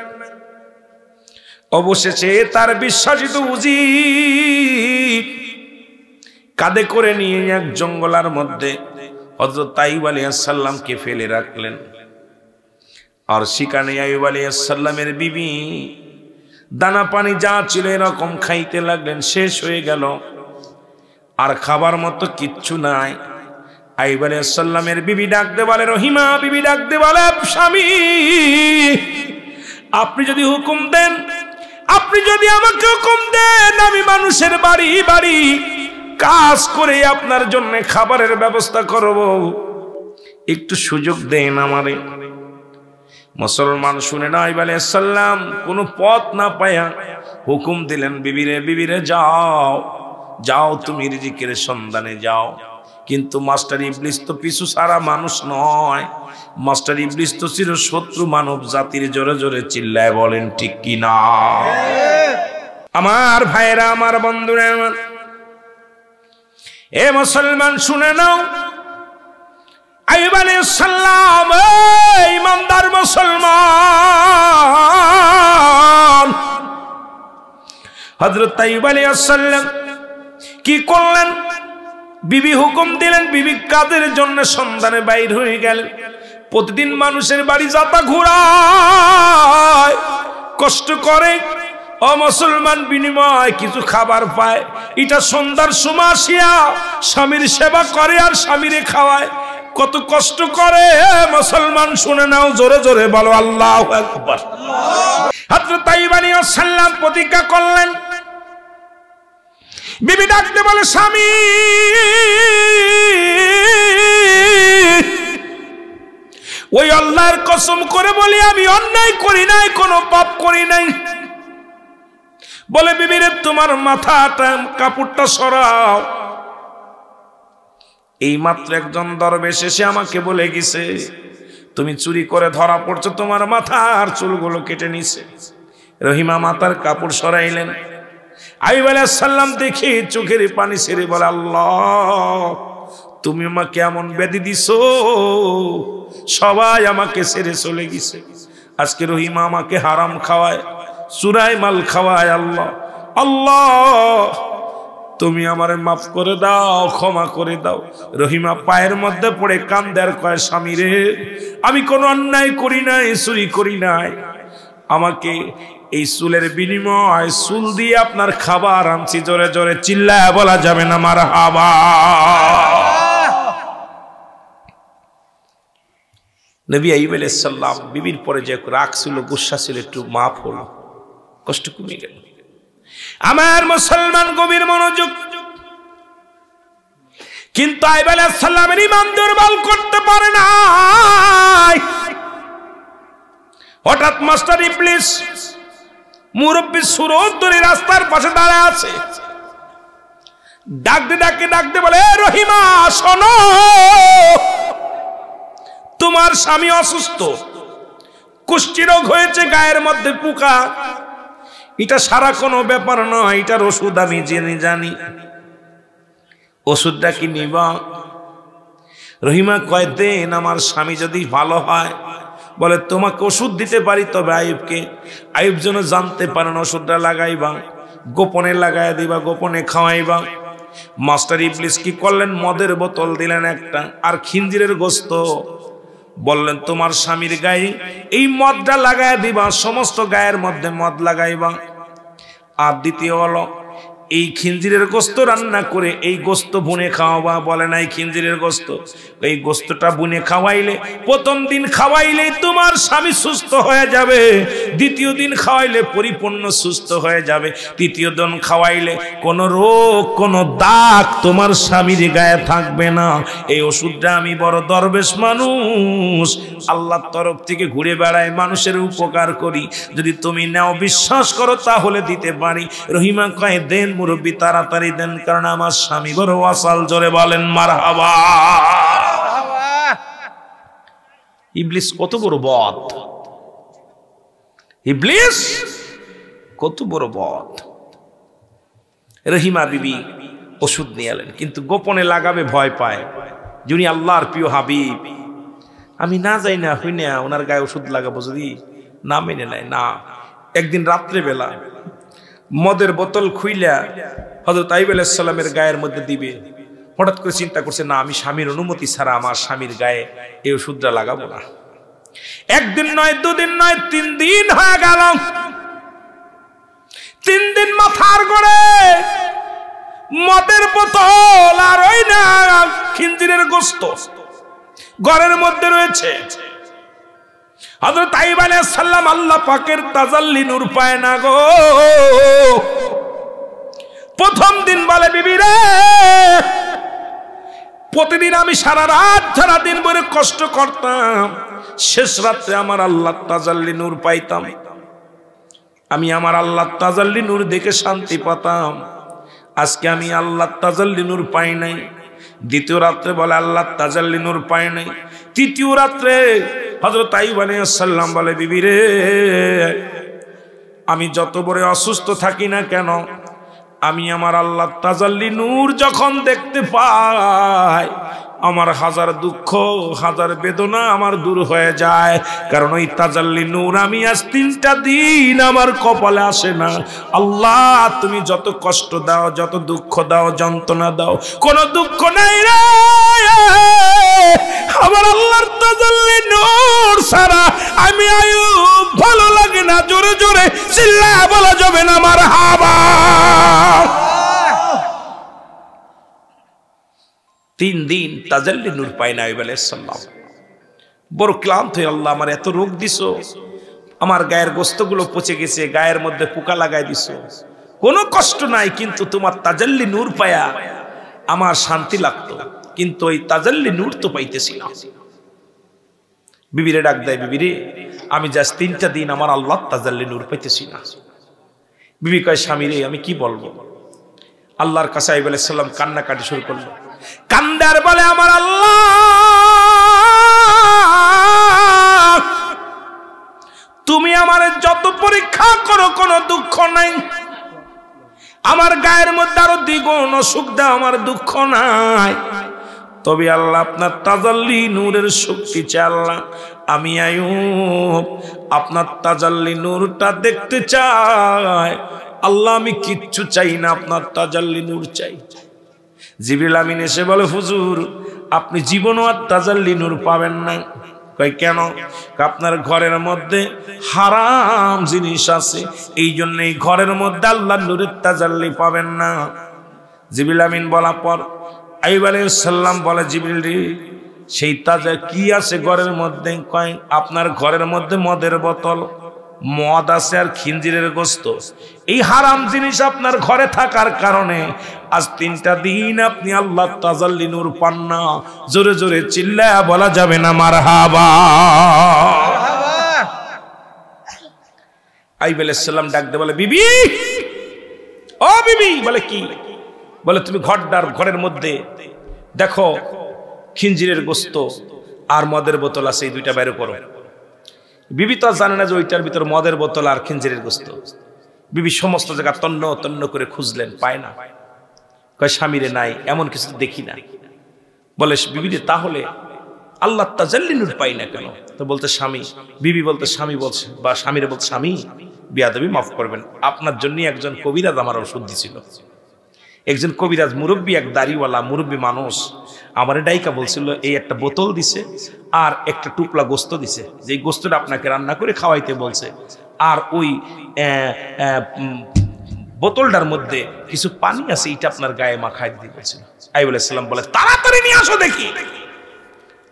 অবশেষে তার বিশ্বাসিত উজির কাঁধে করে নিয়ে এক জঙ্গলার মধ্যে হযরত আইয়ুব আলাইহিস সালামকে ফেলে রাখলেন। আর সেখানে আইয়ুব আলাইহিস সালামের বিবি দানা পানি যা ছিল এরকম খাইতে লাগলেন, শেষ হয়ে গেল, আর খাবার মতো কিচ্ছু নাই। আইয়ুব আলাইহিস সালামের বিবি ডাকতে বলে, রহিমা বিবি ডাকতে বলে, স্বামী আপনি যদি হুকুম দেন, আপনি যদি আমাকে হুকুম দেন, আমি মানুষের বাড়ি বাড়ি কাজ করে আপনার জন্য খাবারের ব্যবস্থা করব, একটু সুযোগ দেন আমারে। মুসলমান শুনে না, আইয়ুব আলাইহিস সালাম কোনো পথ না পায়া হুকুম দিলেন, বিবিরে বিবিরে যাও যাও, তুমি রিজিকের সন্ধানে যাও। কিন্তু মাস্টার ইবলিস তো পিছু ছাড়া মানুষ নয়, মাস্টার ইবলিস তো ছিল শত্রু মানব জাতির। জোরে জোরে চিল্লায় বলেন ঠিক কি না? আমার ভাইরা, আমার বন্ধুরা, আমার এ মুসলমান শুনে নাও, আইয়ুব আলাইহিস সালাম ইমানদার মুসলমান। হযরত আইয়ুব আলাইহিস সালাম কি করলেন? বিবি হুকুম দিলেন, বিবি কাদের জন্য সন্ধানে বাইর হয়ে গেলেন। প্রতিদিন মানুষের বাড়ি যাতা ঘোরায়, কষ্ট করে, ও মুসলমান বিনিময় কিছু খাবার পায়। এটা সন্ধ্যার সময় আসিয়া স্বামীর সেবা করে আর স্বামীরে খাওয়ায়। কত কষ্ট করে মুসলমান শুনে নাও, জোরে জোরে বলো আল্লাহু আকবার। হযরত আইয়ুব আলাইহিস সালাম প্রতিজ্ঞা করলেন, বিবি ডাকতে বলে, স্বামী ওই আল্লাহর কসম করে বলি আমি অন্যায় করি নাই, কোনো পাপ করি নাই, বলে বিবিরে তোমার মাথাটা কাপড়টা সরাও। এই মাত্র একজন দরবেশ এসে আমাকে বলে গেছে তুমি চুরি করে ধরা পড়ছো, তোমার মাথার চুলগুলো কেটে নিছে। রহিমা মাথার কাপড় সরাইলেন। আইয়ুব আলাইহিস সালাম দেখি চোখের পানি ছেড়ে বলে আল্লাহ তুমি আমাকে এমন ব্যাধি দিছো, সবাই আমাকে ছেড়ে চলে গেছে। আজকে রহিমা আমাকে হারাম খাওয়ায়, চুরাই মাল খাওয়ায়। আল্লাহ আল্লাহ তুমি আমারে মাফ করে দাও, ক্ষমা করে দাও। রহিমা পায়ের মধ্যে পড়ে কান্দে আর কয় স্বামী রে আমি কোনো অন্যায় করি নাই, চুরি করি নাই, আমাকে এই চুলের বিনিময় চুল দিয়ে আপনার খাবার আনছি। জোরে জোরে চিল্লায় বলা যাবে না মারহাবা। নবী আইয়ুব আলাইহিস সালাম বিবির পরে যে রাগ ছিল, গুসা ছিল, একটু মাফ হলো, কষ্ট কমে গেল। আমার মুসলমান গভীর মনোযোগ। কিন্তু আইয়ুব আলাইহিস সালামের ঈমান দুর্বল করতে পারে না। হঠাৎ মাস্টার ইবলিস মুরব্বী সুরত ধরে রাস্তার পাশে দাঁড়ায় আছে। ডাকতে বলে রহিমা শোনো, তোমার স্বামী অসুস্থ, কুষ্ঠি রোগ হয়েছে, গায়ের মধ্যে পোকা। এটা সারা কোনো ব্যাপার নয়, এটার ওষুধ আমি জানি। ওষুধটা কি নিবা? রহিমা কয় দেন, আমার স্বামী যদি ভালো হয়। বলে তোমাকে ওষুধ দিতে পারি, তবে আইয়ুব যেন জানতে পারেন ওষুধটা লাগাইবা, গোপনে লাগাই দিবা, গোপনে খাওয়াইবা। মাস্টার ইবলিস কি করলেন? মদের বোতল দিলেন একটা আর খিঞ্জিরের গোস্ত। বললেন তোমার স্বামীর গায়ে এই মদটা লাগাই দিবা, সমস্ত গায়ের মধ্যে মদ লাগাইবা। আর দ্বিতীয় হলো এই খিঞ্জিরের গোস্ত রান্না করে এই গোস্ত বুনে খাওয়াবা। বলে নাই খিঞ্জিরের গোস্ত, এই গোস্তটা বুনে খাওয়াইলে প্রথম দিন খাওয়াইলেই তোমার স্বামী সুস্থ হয়ে যাবে, দ্বিতীয় দিন খাওয়াইলে পরিপূর্ণ সুস্থ হয়ে যাবে, তৃতীয় দিন খাওয়াইলে কোনো রোগ কোনো দাগ তোমার স্বামীর গায়ে থাকবে না। এই ওষুধটা আমি বড় দরবেশ মানুষ, আল্লাহর তরফ থেকে ঘুরে বেড়ায়, মানুষের উপকার করি, যদি তুমি নাও বিশ্বাস করো তাহলে দিতে পারি। রহিমা কয় দেন মুরব্বী, তাড়াতাড়ি দেন, কারণ আমার স্বামী বড় ওয়াসাল। জোরে বলেন মারহাবা। ইবলিস কত বড় বদ, ইবলিস কত বড় বদ। রহিমা বিবি ওষুধ নিয়ে এলেন, কিন্তু গোপনে লাগাবে ভয় পায়। যিনি আল্লাহর প্রিয় হাবিব, আমি না যাই না হই না ওনার গায়ে ওষুধ লাগাবো, যদি না মেনে নেয় না। একদিন রাত্রে বেলা মদের বোতল খুইলা হযরত আইয়ুব আলাইহিস সালামের গায়ের মধ্যে দিবে। হঠাৎ করে চিন্তা করছে না, আমি স্বামীর অনুমতি ছাড়া আমার স্বামীর গায়ে এই ওষুধটা লাগাবো না। একদিন নয়, দুদিন নয়, 3 দিন হয়ে গেল। 3 দিন মাথার গড়ে মদের বোতল আর ওই না খিঞ্জিরের গোস্ত ঘরের মধ্যে রয়েছে। হযরত আইয়ুব আলাইহিস সালাম আল্লাহ পাকের তাজাল্লি নূর পায় না গো। প্রথম দিন বলে বিবি রে, প্রতিদিন আমি সারা রাত সারা দিন ভরে কষ্ট করতাম, শেষ রাত্রে আমার আল্লাহ তাজাল্লি নূর পাইতাম, আমি আমার আল্লাহ তাজাল্লি নূর দেখে শান্তি পেতাম। আজকে আমি আল্লাহ তাজাল্লি নূর পাই নাই। দ্বিতীয় রাত্রে বলে আল্লাহ তাজাল্লি নূর পাই নাই। তৃতীয় রাত্রে হযরত আইয়ুব আলাইহিস সালাম বলে বিবি রে, আমি যত বড় অসুস্থ থাকি না কেন, আমি আমার আল্লাহ তাজাল্লি নূর যখন দেখতে পাই, আমার হাজার দুঃখ হাজার বেদনা আমার দূর হয়ে যায়। কারণ ওই তাজাল্লি নূর আমি আজ 3টা দিন আমার কপালে আসে না। আল্লাহ তুমি যত কষ্ট দাও, যত দুঃখ দাও, যন্ত্রণা দাও, কোনো দুঃখ নাই রে আমার আল্লাহর তাজাল্লি নূর ছাড়া আমি আইয়ুব ভালো লাগে না। জোরে জোরে চিল্লায়া বলা যাবে না মারহাবা। 3 দিন তাজাল্লি নূর পায় না আইয়ুব আলাইহিস সালাম। বড় ক্লান্ত হয়ে, আল্লাহ আমার এত রোগ দিছো, আমার গায়ের গোস্তগুলো পচে গেছে, গায়ের মধ্যে পোকা লাগাই দিছো, কোনো কষ্ট নাই, কিন্তু তোমার তাজাল্লি নূর পায়া আমার শান্তি লাগতো, কিন্তু ওই তাজাল্লি নূর তো পাইতেছি না। বিবিরে ডাক দেয়, বিবিরে আমি জাস্ট 3টা দিন আমার আল্লাহ তাজাল্লি নূর পাইতেছি না। বিবি কয় স্বামী রে আমি কি বলবো। আল্লাহর কাছে আইয়ুব আলাইহিস সালাম কান্নাকাটি শুরু করলো, কান্দার বলে আমার আল্লাহ তুমি আমার যত পরীক্ষা করো কোনো দুঃখ নাই, আমার গায়ের মধ্যে আরো দ্বিগুণ অসুখ দাও আমার দুঃখ নাই, তবে আল্লাহ আপনার তাজাল্লি নূরের শক্তি চাই আল্লাহ, আমি আইয়ুব আপনার তাজাল্লি নূরটা দেখতে চাই আল্লাহ, আমি কিচ্ছু চাই না আপনার তাজাল্লি নূর চাই। জিবরিল আমিন এসে বলে হুজুর আপনি জীবনও আর তাজাল্লি নূর পাবেন না। কই কেন? আপনার ঘরের মধ্যে হারাম জিনিস আছে, এই জন্য এই ঘরের মধ্যে আল্লাহর নূরের তাজাল্লি পাবেন না। জিবরিল আমিন বলা পর আইয়ুব আলাইহিস সালাম বলে জিবরিল রে সেই তাজা কি আছে ঘরের মধ্যে? কয় আপনার ঘরের মধ্যে মদের বোতল, মদ আছে আর খিনজিরের গোস্ত, এই হারাম জিনিস আপনার ঘরে থাকার কারণে আজ 3টা দিন আপনি আল্লাহ তাজাল্লি নূর পান না। জোরে জোরে চিল্লায়া বলা যাবে না মারহাবা। আইয়ুব আলাইহিস সালাম ডাক দে বলে বিবি, ও বিবি। বলে কি? বলে তুমি ঘরের মধ্যে দেখো খিনজিরের গোস্ত আর মদের বোতল আছে, এই 2টা বাইরে করো। বিবি তো জানে না যে ওইটার ভিতর মদের বোতল আর খিনজিরের গোস্ত। বিবি সমস্ত জায়গা তন্ন তন্ন করে খুঁজলেন, পায় না। কয় স্বামীরে নাই, এমন কিছু দেখি না। বলে বিবি রে তাহলে আল্লাহ তাজাল্লি নূর পাই না কেন? তো বলতে স্বামী, বিবি বলতে স্বামী বলছে বা স্বামীরে বলতে স্বামী বিয়াদবি মাফ করবেন, আপনার জন্য একজন কবিরাজ আমার ওষুধ দিছিল। একজন কবিরাজ মুরব্বী, এক দাড়িওয়ালা মুরব্বী মানুষ আমারে ডাইকা বলছিল এই একটা বোতল দিছে আর একটা টুকলা গোস্ত দিছে, যে গোস্তটা আপনাকে রান্না করে খাওয়াইতে বলছে, আর ওই বোতলটার মধ্যে কিছু পানি আছে, এটা আপনার গায়ে মাখাই দিতে বলছিল। আইয়ুব আলাইহিস সালাম বলে তাড়াতাড়ি নিয়ে আসো দেখি।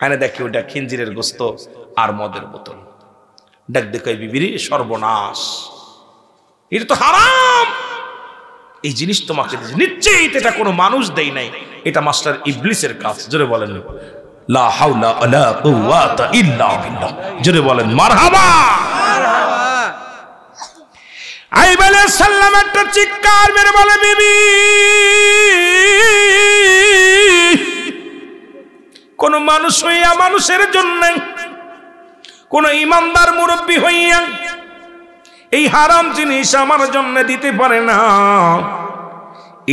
আনে দেখি ওটা খিনজিরের গোস্ত আর মদের বোতল। ডাক দেখে বিবিরে সর্বনাশ, এটা তো হারাম, এই জিনিস তোমাকে নিশ্চয়ই এটা কোনো মানুষ দেয় নাই, এটা মাস্টার ইবলিসের কাজ। জোরে বলেন লা হাওলা ওয়ালা কুওয়াতা ইল্লা বিল্লাহ। জোরে বলেন মারহাবা। আইয়ুব আলাইহিস সালাম একটা চিৎকার মেরে বলে বিবি কোন মানুষ হইয়া মানুষের জন্য, কোন ইমানদার মুরব্বী হইয়া এই হারাম জিনিস আমার জন্য দিতে পারে না,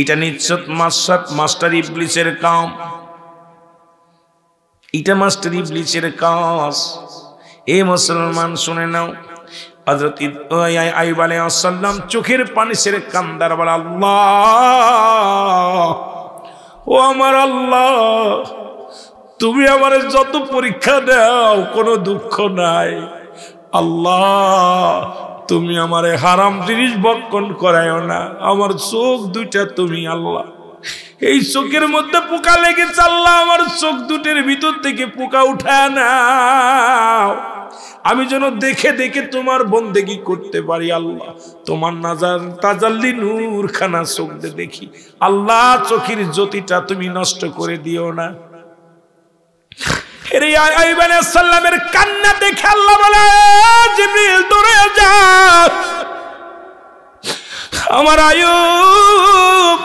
এটা নিশ্চিত মাস্টার ইবলিসের কাম, এটা মাস্টার ইবলিসের কাজ। এ মুসলমান শুনে নাও, হযরত আইয়ুব আলাইহিস সালাম চোখের পানি ছেড়ে কান্দার বলে আল্লাহ, ও আমার আল্লাহ তুমি আমার যত পরীক্ষা দাও কোনো দুঃখ নাই, আল্লাহ তুমি আমারে হারাম জিনিস ভক্ষণ করায়ও না, আমার চোখ 2টা তুমি আল্লাহ, এই চোখের মধ্যে পোকা লেগেছে আল্লাহ, আমার চোখ 2টার ভিতর থেকে পোকা উঠায় নাও, আমি যেন দেখে দেখে তোমার বন্দেগী করতে পারি আল্লাহ, তোমার নাজার তাজাল্লি নূর খানা চোখ দেখি আল্লাহ, চোখের জ্যোতিটা তুমি নষ্ট করে দিও না। আইয়ুব আলাইহিস সালামের কান্না দেখে আল্লাহ বলে জিবরিল দৌড়ে যা, আমার আইয়ুব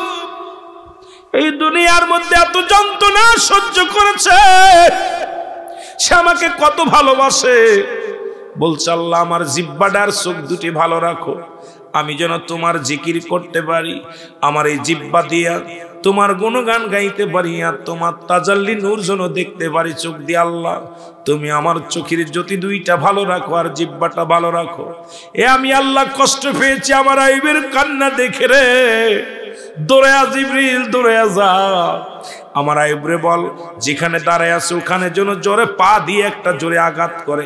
এই দুনিয়ার মধ্যে এত যন্ত্রণা সহ্য করেছে, সে আমাকে কত ভালোবাসে, বলছে আল্লাহ আমার জিহ্বাটার চোখ 2টি ভালো রাখো, আমি যেন তোমার জিকির করতে পারি, আমার এই জিহ্বা দিয়া তোমার গুণগান গাইতে পারি, আর তোমার তাজাল্লি নূর যেন দেখতে পারি চোখ দিয়ে, আল্লাহ তুমি আমার চোখের জ্যোতি 2টা ভালো রাখো আর জিহ্বাটা ভালো রাখো। এ আমি আল্লাহ কষ্ট পেয়েছি আমার আইয়ুবের কান্না দেখে রে, দৌড়ে জিবরিল দৌড়ে যা, আমার আইয়ুবরে বল যেখানে দাঁড়ায় আছে ওখানে যেন জোরে পা দিয়ে একটা জোরে আঘাত করে,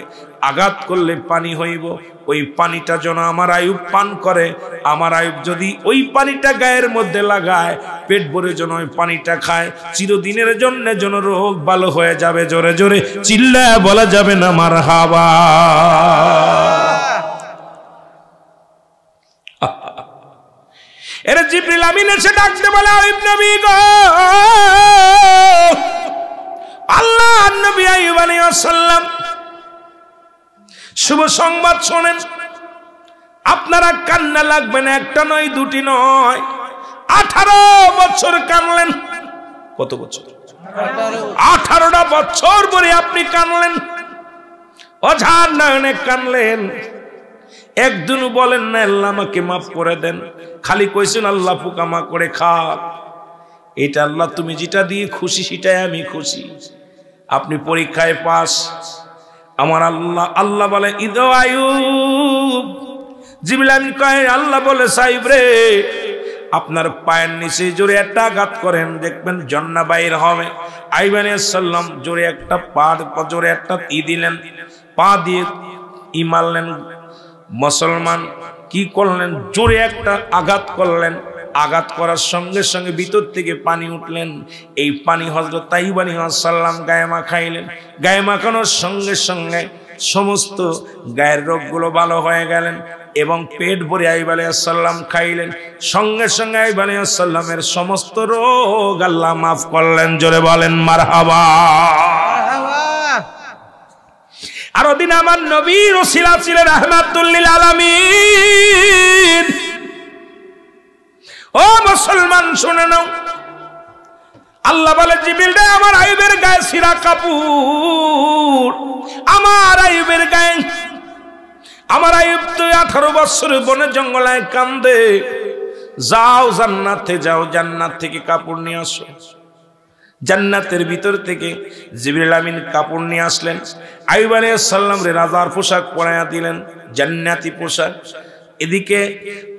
আঘাত করলে পানি হইব, ওই পানিটা যেন আমার আইয়ুব পান করে, আমার আইয়ুব যদি ওই পানিটা গায়ের মধ্যে লাগায় পেট ভরে যেন ওই পানিটা খায়, চিরদিনের জন্য যেন রোগ ভালো হয়ে যাবে। জোরে জোরে চিল্লায়া বলা যাবে না মারহাবা। এর জিবরিল আমিন এসে ডাকতে বলে আইয়ুব নবী গো, আল্লাহ নবী আইয়ুব আলাইহিস সালাম শুভ সংবাদ শোনেন, আপনারা কান্না লাগবে না, একটা নয় দুটি নয়, 18 বছর কানলেন। কত বছর? 18টা বছর পরে আপনি কানলেন, অঝার নয়নে কানলেন। একদিন বলেন না আল্লাহ আমাকে মাফ করে দেন, খালি কইছেন আল্লাহ পোকামা করে খা। এটা আল্লাহ তুমি যেটা দিয়ে খুশি সেটাই আমি খুশি। আপনি পরীক্ষায় পাস, আমার আল্লাহ আল্লাহ বলে ইদো আয়ুব, জিবরিল আমিন কয় আল্লাহ বলে সাইব রে আপনার পায়ের নিচে জোরে একটা আঘাত করেন, দেখবেন জান্নাত বাইর হবে। আইয়ুব আলাইহিস সালাম জোরে একটা জোরে একটা দিলেন, পা দিয়ে মারলেন। মুসলমান কি করলেন? জোরে একটা আঘাত করলেন, আঘাত করার সঙ্গে সঙ্গে ভিতর থেকে পানি উঠলেন। এই পানি হযরত আইয়ুব আলাইহিস সালাম গায়ে মাখাইলেন। গায়ে মাখানোর সঙ্গে সঙ্গে সমস্ত গায়ের রোগগুলো ভালো হয়ে গেলেন এবং পেট ভরে আইয়ুব আলাইহিস সালাম খাইলেন। সঙ্গে সঙ্গে আইয়ুব আলাইহিস সালামের সমস্ত রোগ আল্লাহ মাফ করলেন। জোরে বলেন মারহাবা। আর ওদিন আমার নবীর ওসিলা ছিলেন রাহমাতুল লিল আলামিন। ও মুসলমান শুনে নাও, আল্লাহ বলে জিবরিল রে আমার আইয়ুবের গায়ে ছিঁড়া কাপড়, আমার আইয়ুবের গায়ে। আমার আইয়ুব তো 18 বছর বনে জঙ্গলে কান্দে, যাও জান্নাতে যাও, জান্নাত থেকে কাপড় নিয়ে আসো। জান্নাতের ভিতর থেকে জিবরিল আমিন কাপড় নিয়ে আসলেন। আইয়ুব আলাইহিস সালাম রে রাজার পোশাক পরাইয়া দিলেন, জান্নাতি পোশাক। এদিকে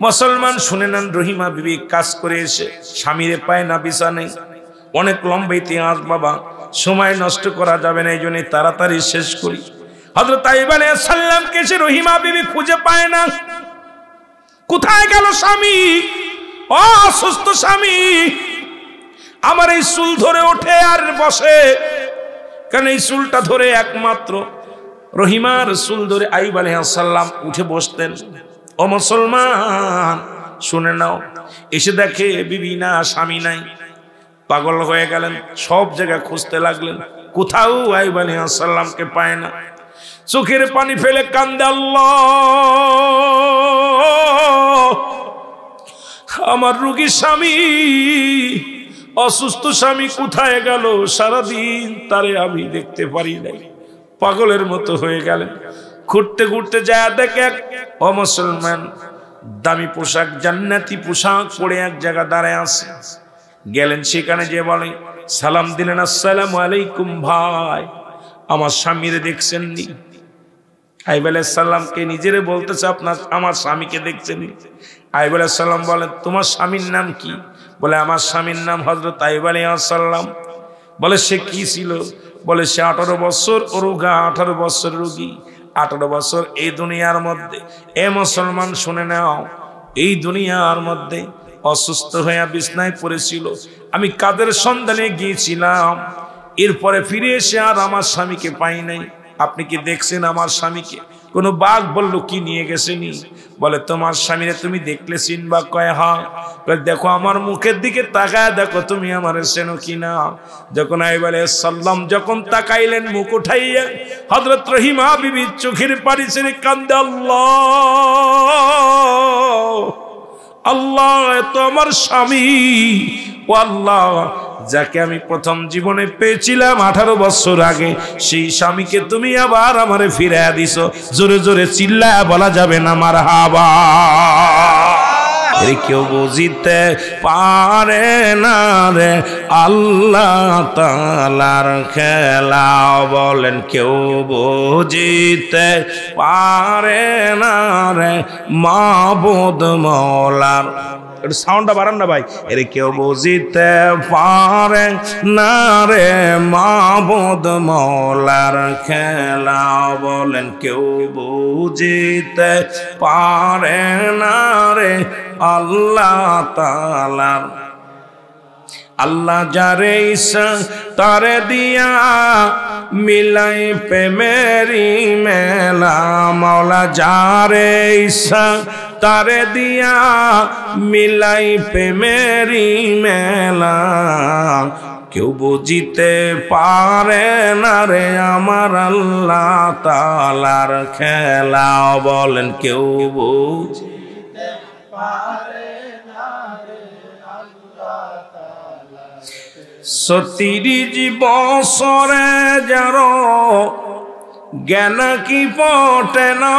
মুসলমান শুনে নেন, রহিমা বিবি কাজ করে এসে স্বামীরে পায় না, বিছানায়। অনেক লম্বা ইতিহাস বাবা, সময় নষ্ট করা যাবে না, এই জন্য তাড়াতাড়ি শেষ করি। হযরত আইয়ুব আলাইহিস সালামকে সে রহিমা বিবি খুঁজে পায় না। কোথায় গেল স্বামী? অসুস্থ স্বামী। আমার এই চুল ধরে ওঠে আর বসে, কারণ এই চুলটা ধরে একমাত্র রহিমার চুল ধরে আইয়ুব আলাইহিস সালাম উঠে বসতেন। ও মুসলমান শুনে নাও, এসে দেখে বিবি না, স্বামী নাই। পাগল হয়ে গেলেন, সব জায়গায় খুঁজতে লাগলেন, কোথাও আইয়ুব আলাইহিস সালামকে পায় না। চোখের পানি ফেলে কান্দে, আল্লাহ আমার রোগী স্বামী, অসুস্থ স্বামী কোথায় গেল? সারাদিন তারে আমি দেখতে পারি নাই। পাগলের মতো হয়ে গেলেন। ঘুরতে ঘুরতে যায় দেখে ও মুসলমান দামি পোশাক, জান্নাতি পোশাক পরে এক জায়গা দাঁড়ায় আছে। গেলেন, সেখানে যে বলে সালাম দিলেন, আসসালামু আলাইকুম ভাই, আমার স্বামীরে দেখছেন নি? আইয়ুব আলাইহিস সালামকে নিজেরে বলতেছে আপনার আমার স্বামীকে দেখছেন নি? আইয়ুব আলাইহিস সালাম বলেন তোমার স্বামীর নাম কি? বলে আমার স্বামীর নাম হযরত আইয়ুব আলাইহিস সালাম। বলে সে কি ছিল? বলে সে 18 বছর রোগা, 18 বছর রোগী, 18 বছর এই দুনিয়ার মধ্যে। এ মুসলমান শুনে নাও, এই দুনিয়ার মধ্যে অসুস্থ হয়ে বিছনায় পড়েছিল। আমি কাদের সন্ধানে গিয়েছিলাম, এরপরে ফিরে এসে আর আমার স্বামীকে পাই নাই। আপনি কি দেখছেন আমার স্বামীকে? কোন বাঘ বলল কি নিয়ে গেছেনি? বলে তোমার স্বামীরে তুমি দেখলে চিনবা? কয় হ্যাঁ। দেখো আমার মুখের দিকে তাকায় দেখো তুমি আমার চেনো কিনা। যখন আইয়ুব আলাইহিস সালাম যখন তাকাইলেন, মুখ উঠাইয়া হযরত রহিমা বিবি চোখের পানি ছেড়ে কান্দে, আল্লাহ আল্লাহ তো আমার স্বামী। ও আল্লাহ, যাকে আমি প্রথম জীবনে পেয়েছিলাম 18 বছর আগে, সেই স্বামীকে তুমি আবার আমারে ফিরাইয়া দিছো। জোরে জোরে চিল্লায়া বলা যাবে না মারহাবা। কেউ বুঝিতে পারে না রে আল্লাহ তাআলার খেলা, বলেন কেউ বুঝিতে পারে না রে মাবুদ মওলার। একটু সাউন্ডটা বাড়ান না ভাই। এরে কেউ বুঝিতে পারে না রে মাবুদ মওলার খেলা, বলেন কেউ বুঝিতে পারে না রে আল্লাহ তাআলার। আল্লাহ যারে ইচ্ছা তারে দিয়া মিলাই প্রেমেরি মেলা, মাওলা যারে ইচ্ছা তারে দিয়া মিলাই প্রেমেরি মেলা। কেউ বুঝিতে পারে না রে আমার আল্লাহ তাআলার খেলা। বলেন কেউ বুঝিতে পারে না রে আল্লাহ তাআলার। ৩০ বছরে যার জ্ঞান কি পটে না,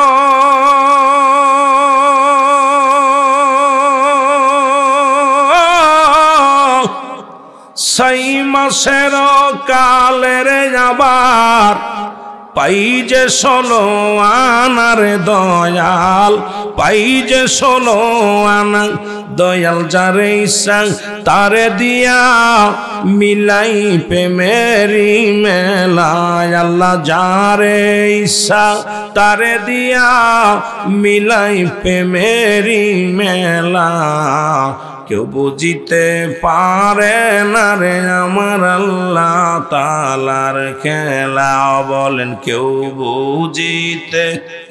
সেই মাসের কালের আবার পাই যে ১৬ আনার দয়াল, পাই যে ১৬ আনা দয়াল। যারে ইচ্ছা তারে দিয়া মিলাই প্রেমেরি মেলায় আল্লাহ। যারে ইচ্ছা তারে দিয়া মিলাই প্রেমেরি মেলা। কেউ বুঝিতে পারে না রে আমার আল্লাহ তাআলার খেলা। বলেন কেউ বুঝিতে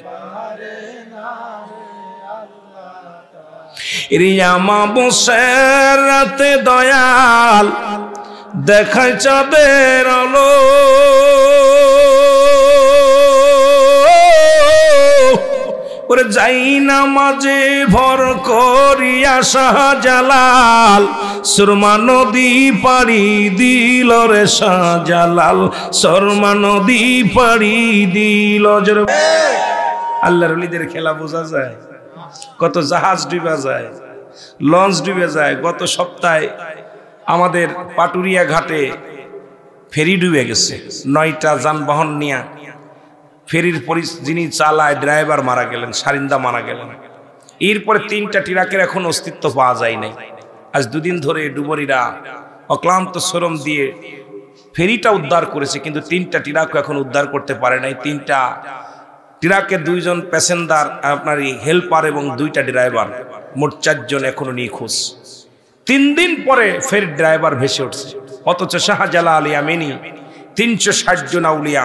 পারে না রে আল্লাহ তাআলা। রিয়ামা বসের রাতে দয়াল দেখায় চাঁদের আলো, ওরে যাই না মাঝে ভর করিয়া শাহজালাল, সুরমা নদী পাড়ি দিল রে শাহজালাল, সুরমা নদী পাড়ি দিল। আল্লাহর ওলিদের খেলা বোঝা যায়, কত জাহাজ ডুবে যায়, লঞ্চ ডুবে যায়। গত সপ্তাহে আমাদের পাটুরিয়া ঘাটে ফেরি ডুবে গেছে, ৯টা যানবাহন নিয়ে। ফেরির যিনি চালায় ড্রাইভার মারা গেলেন, সারিন্দা মারা গেলেন। এরপরে ৩টা ট্রাকের এখন অস্তিত্ব পাওয়া যায় নাই। আজ দুদিন ধরে ডুবুরিরা অক্লান্ত শ্রম দিয়ে ফেরিটা উদ্ধার করেছে, কিন্তু ৩টা ট্রাক এখন উদ্ধার করতে পারে নাই। ৩টা ট্রাকের ২ জন প্যাসেঞ্জার, আপনার হেল্পার এবং 2টা ড্রাইভার, মোট 4 জন এখনো নিখোঁজ। ৩ দিন পরে ফের ড্রাইভার ভেসে উঠছে, অথচ শাহজালাল ইয়ামিনী ৩৬০ জন আউলিয়া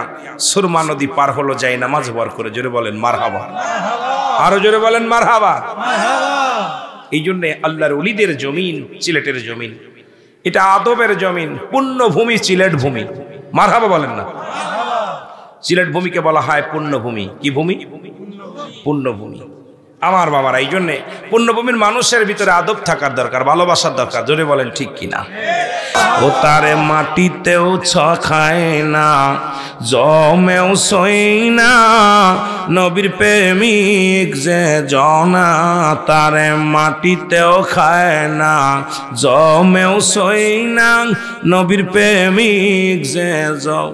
সুরমা নদী পার হলো যায় নামাজ ভর করে। জোরে বলেন মারহাবা, আরো জোরে বলেন মারহাবা। এই জন্য আল্লাহর ওলিদের জমিন সিলেটের জমিন, এটা আদবের জমিন, পুণ্যভূমি সিলেট ভূমি। মারহাবা বলেন না। সিলেট ভূমিকে বলা হয় পুণ্যভূমি। কি ভূমি? পুণ্যভূমি। আমার বাবারা, এই জন্যে পুণ্যভূমির মানুষের ভিতরে আদব থাকার দরকার, ভালোবাসার দরকার। জোরে বলেন ঠিক কিনা। ও তারে মাটিতেও ছখায় না, জমেও সই না, নবীর প্রেমিক যে জনা, তারে মাটিতেও খায় না, জমেও সই না, নবীর প্রেমিক যে জন।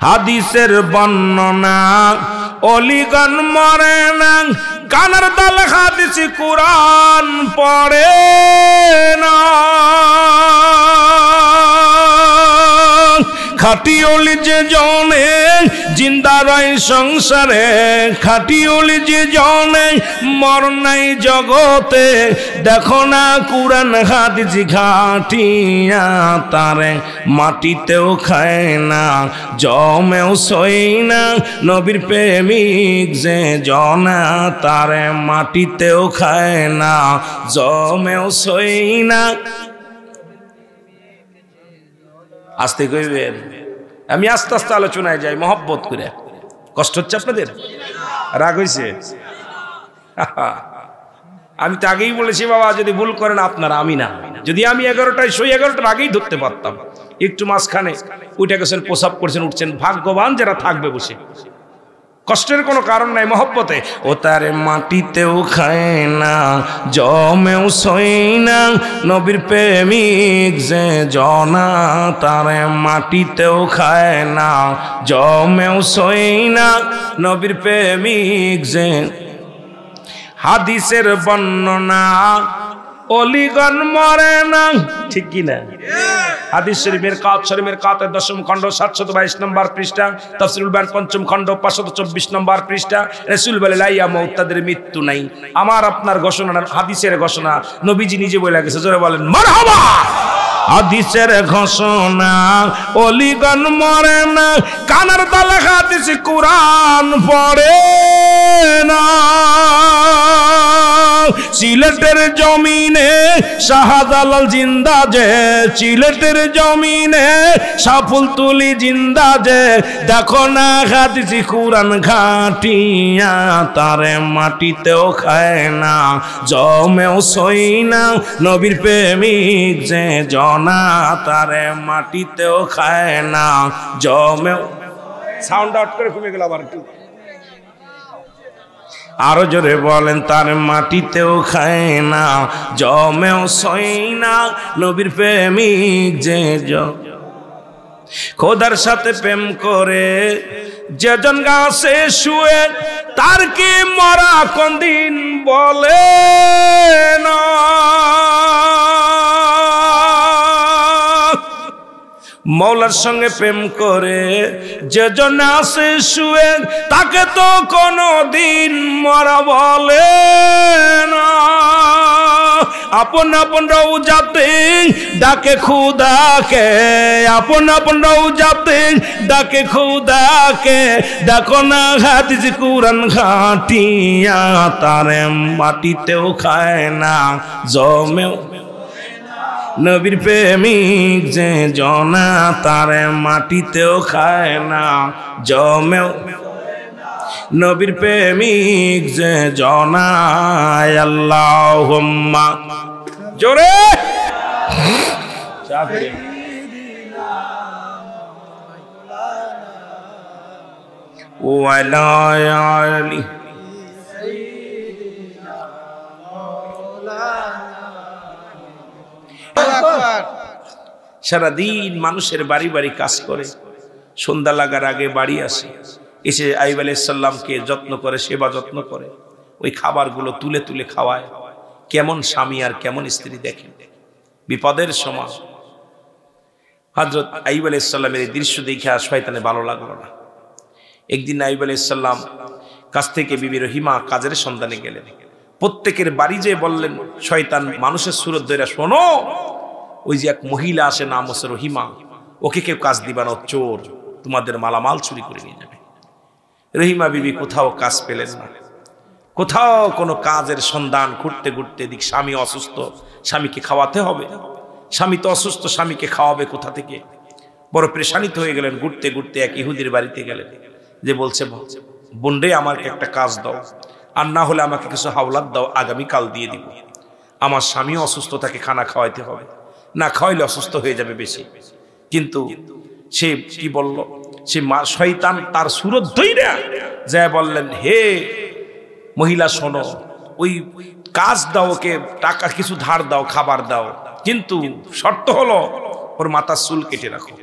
হাদিসের বর্ণনা অলিগণ মরে না, কানার দাল হাদিসি কুরআন পড়ে না। খাটি অলি যে জনে জিন্দা রয় সংসারে, খাটি অলি যে জনে মর নাই জগতে, দেখো না কুরআন হাদিস ঘাটিয়া, তারে মাটিতেও খায় না, জমেও সই না, নবীর প্রেমিক যে জনা, তারে মাটিতেও খায় না, জমেও সই না। আস্তে কইবেন, আমি আস্তে আস্তে আলোচনায় যাই মহব্বত করে। কষ্ট হচ্ছে আপনাদের? রাগ হয়েছে? আমি তো আগেই বলেছি বাবা, যদি ভুল করেন আপনারা, আমি না। যদি আমি 11টায় সই 11টার আগেই ধরতে পারতাম, একটু মাঝখানে উঠে গেছেন, প্রসাব করছেন, উঠছেন, ভাগ্যবান যারা থাকবে বসে। কষ্টের কোনো কারণ নাই মহব্বতে। ও তারে মাটিতেও খায় না, জমেও সই না, নবীর প্রেমিক যে জনা, তারে মাটিতেও খায় না, জমেও সই না, নবীর প্রেমিক যে। হাদিসের বর্ণনা অলিগণ মরে না, ঠিক কি না? হাদিস শরীফের শরীফের 10ম খণ্ড 722 নম্বর পৃষ্ঠা, তাফসীরুল বায়ান 5ম খণ্ড 524 নম্বর পৃষ্ঠা। রাসূল বলে লাইয়া মউত, তাদের মৃত্যু নাই। আমার আপনার ঘোষণা, হাদিসের ঘোষণা, নবীজি নিজে বলে গেছে। জোরে বলেন মারহাবা। হাদিসের ঘোষণা অলিগণ মরে না, কানার দালা হাদিস কুরআন পড়ে না। সিলেটের জমিনে শাহজালাল জিন্দা যে, সিলেটের জমিনে সাফুল তুলি জিন্দা যে, দেখো না হাদিসি কুরআন ঘাটিয়া, তারে মাটিতেও খায় না জমেও সই না, নবীর প্রেমিক যে জনা, তারে মাটিতেও খায় না জমেও। সাউন্ড আউট করে কমে গেল আবার একটু, আরো জোরে বলেন, তার মাটিতেও খায় না জমেও সই না, নবীর প্রেমিক যে খোদার সাথে প্রেম করে যেজন গাছে শুয়ে, তার কি মরা কোনদিন বলে না। মৌলার সঙ্গে প্রেম করে যেজন আসে শুয়ে, তাকে তো কোনদিন মরা বলে না। আপন আপন রওজাতে ডাকে খুদাকে, আপন আপন রওজাতে ডাকে খুদাকে, দেখো না হাদিস কুরআন ঘাটিয়া, তারে মাটিতেও খায় না জমেও, নবীর প্রেমিক যে জনা, তারে মাটিতেও খায় না জমেও, নবীর প্রেমিক যে জনা। আল্লাহুম্মা জোরে ওয়ালা আলি। সারাদিন মানুষের বাড়ি বাড়ি কাজ করে, সন্ধ্যা লাগার আগে বাড়ি আসে, এসে আইয়ুব আলাইহিস সালামকে যত্ন করে, সেবা যত্ন করে, ওই খাবারগুলো তুলে তুলে খাওয়ায়। কেমন স্বামী আর কেমন স্ত্রী দেখেন। বিপদের সময় হযরত আইয়ুব আলাইহিস সালামের এই দৃশ্য দেখে আর শয়তানে ভালো লাগলো না। একদিন আইয়ুব আলাইহিস সালাম কাছ থেকে বিবি রহিমা কাজের সন্ধানে গেলেন। প্রত্যেকের বাড়ি যেয়ে বললেন, শয়তান মানুষের সুরত ধরে, শোনো, ওই যে এক মহিলা আসে, নাম হচ্ছে রহিমা, ওকে কেউ কাজ দিবা না, চোর, তোমাদের মালামাল চুরি করে নিয়ে যাবে। রহিমা বিবি কোথাও কাজ পেলেন না, কোথাও কোনো কাজের সন্ধান ঘুরতে ঘুরতে, এদিক স্বামী অসুস্থ, স্বামীকে খাওয়াতে হবে, স্বামী তো অসুস্থ, স্বামীকে খাওয়াবে কোথা থেকে, বড় পেরেশানিত হয়ে গেলেন। ঘুরতে ঘুরতে এক ইহুদির বাড়িতে গেলেন, যে বলছে, বোনরে আমাকে একটা কাজ দাও, আর না হলে আমাকে কিছু হাওলাত দাও, আগামীকাল দিয়ে দিব, আমার স্বামী অসুস্থ, তাকে খানা খাওয়াইতে হবে, না খাওয়াইলে অসুস্থ হয়ে যাবে বেশি। কিন্তু সে কি বলল, সে শয়তান তার সুরত ধইরা যায় বললেন, হে মহিলা শোনো, ওই কাজ দাও, ওকে টাকা কিছু ধার দাও, খাবার দাও, কিন্তু শর্ত হলো ওর মাথার চুল কেটে রাখো,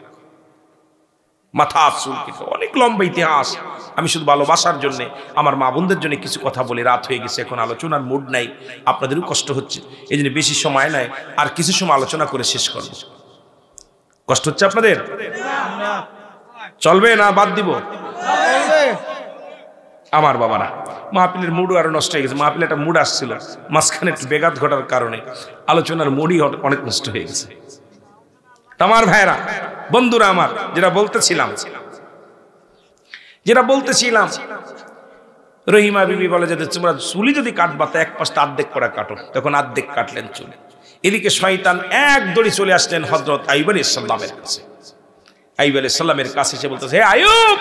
মাথার চুল কেটে। অনেক লম্বা ইতিহাস, আমি শুধু ভালোবাসার জন্য, আমার মা বোনদের জন্য কিছু কথা বলি, রাত হয়ে গেছে, এখন আলোচনার মুড নাই, আপনাদেরও কষ্ট হচ্ছে, এই জন্য বেশি সময় নাই, আর কিছু সময় আলোচনা করে শেষ করব। কষ্ট হচ্ছে আপনাদের? চলবে না বাদ দিব? আমার বাবারা, মাহফিলের মুড আরো নষ্ট হয়ে গেছে। মাহফিলে একটা মুড আসছিল, মাঝখানে একটু বেঘাত ঘটার কারণে আলোচনার মুডই অনেক নষ্ট হয়ে গেছে। আমার ভাইরা, বন্ধুরা আমার, যেটা বলতেছিলাম, রহিমা বিবি বলে যে তোমরা চুলি যদি কাটবা তো এক পাশটা অর্ধেক করে কাটো, তখন অর্ধেক কাটলেন চুলি। এদিকে শয়তান এক দড়ি চলে আসলেন হযরত আইয়ুব আলাইহিস সালামের কাছে। আইয়ুব আলাইহিস সালামের কাছে এসে বলতেছে, হে আইয়ুব,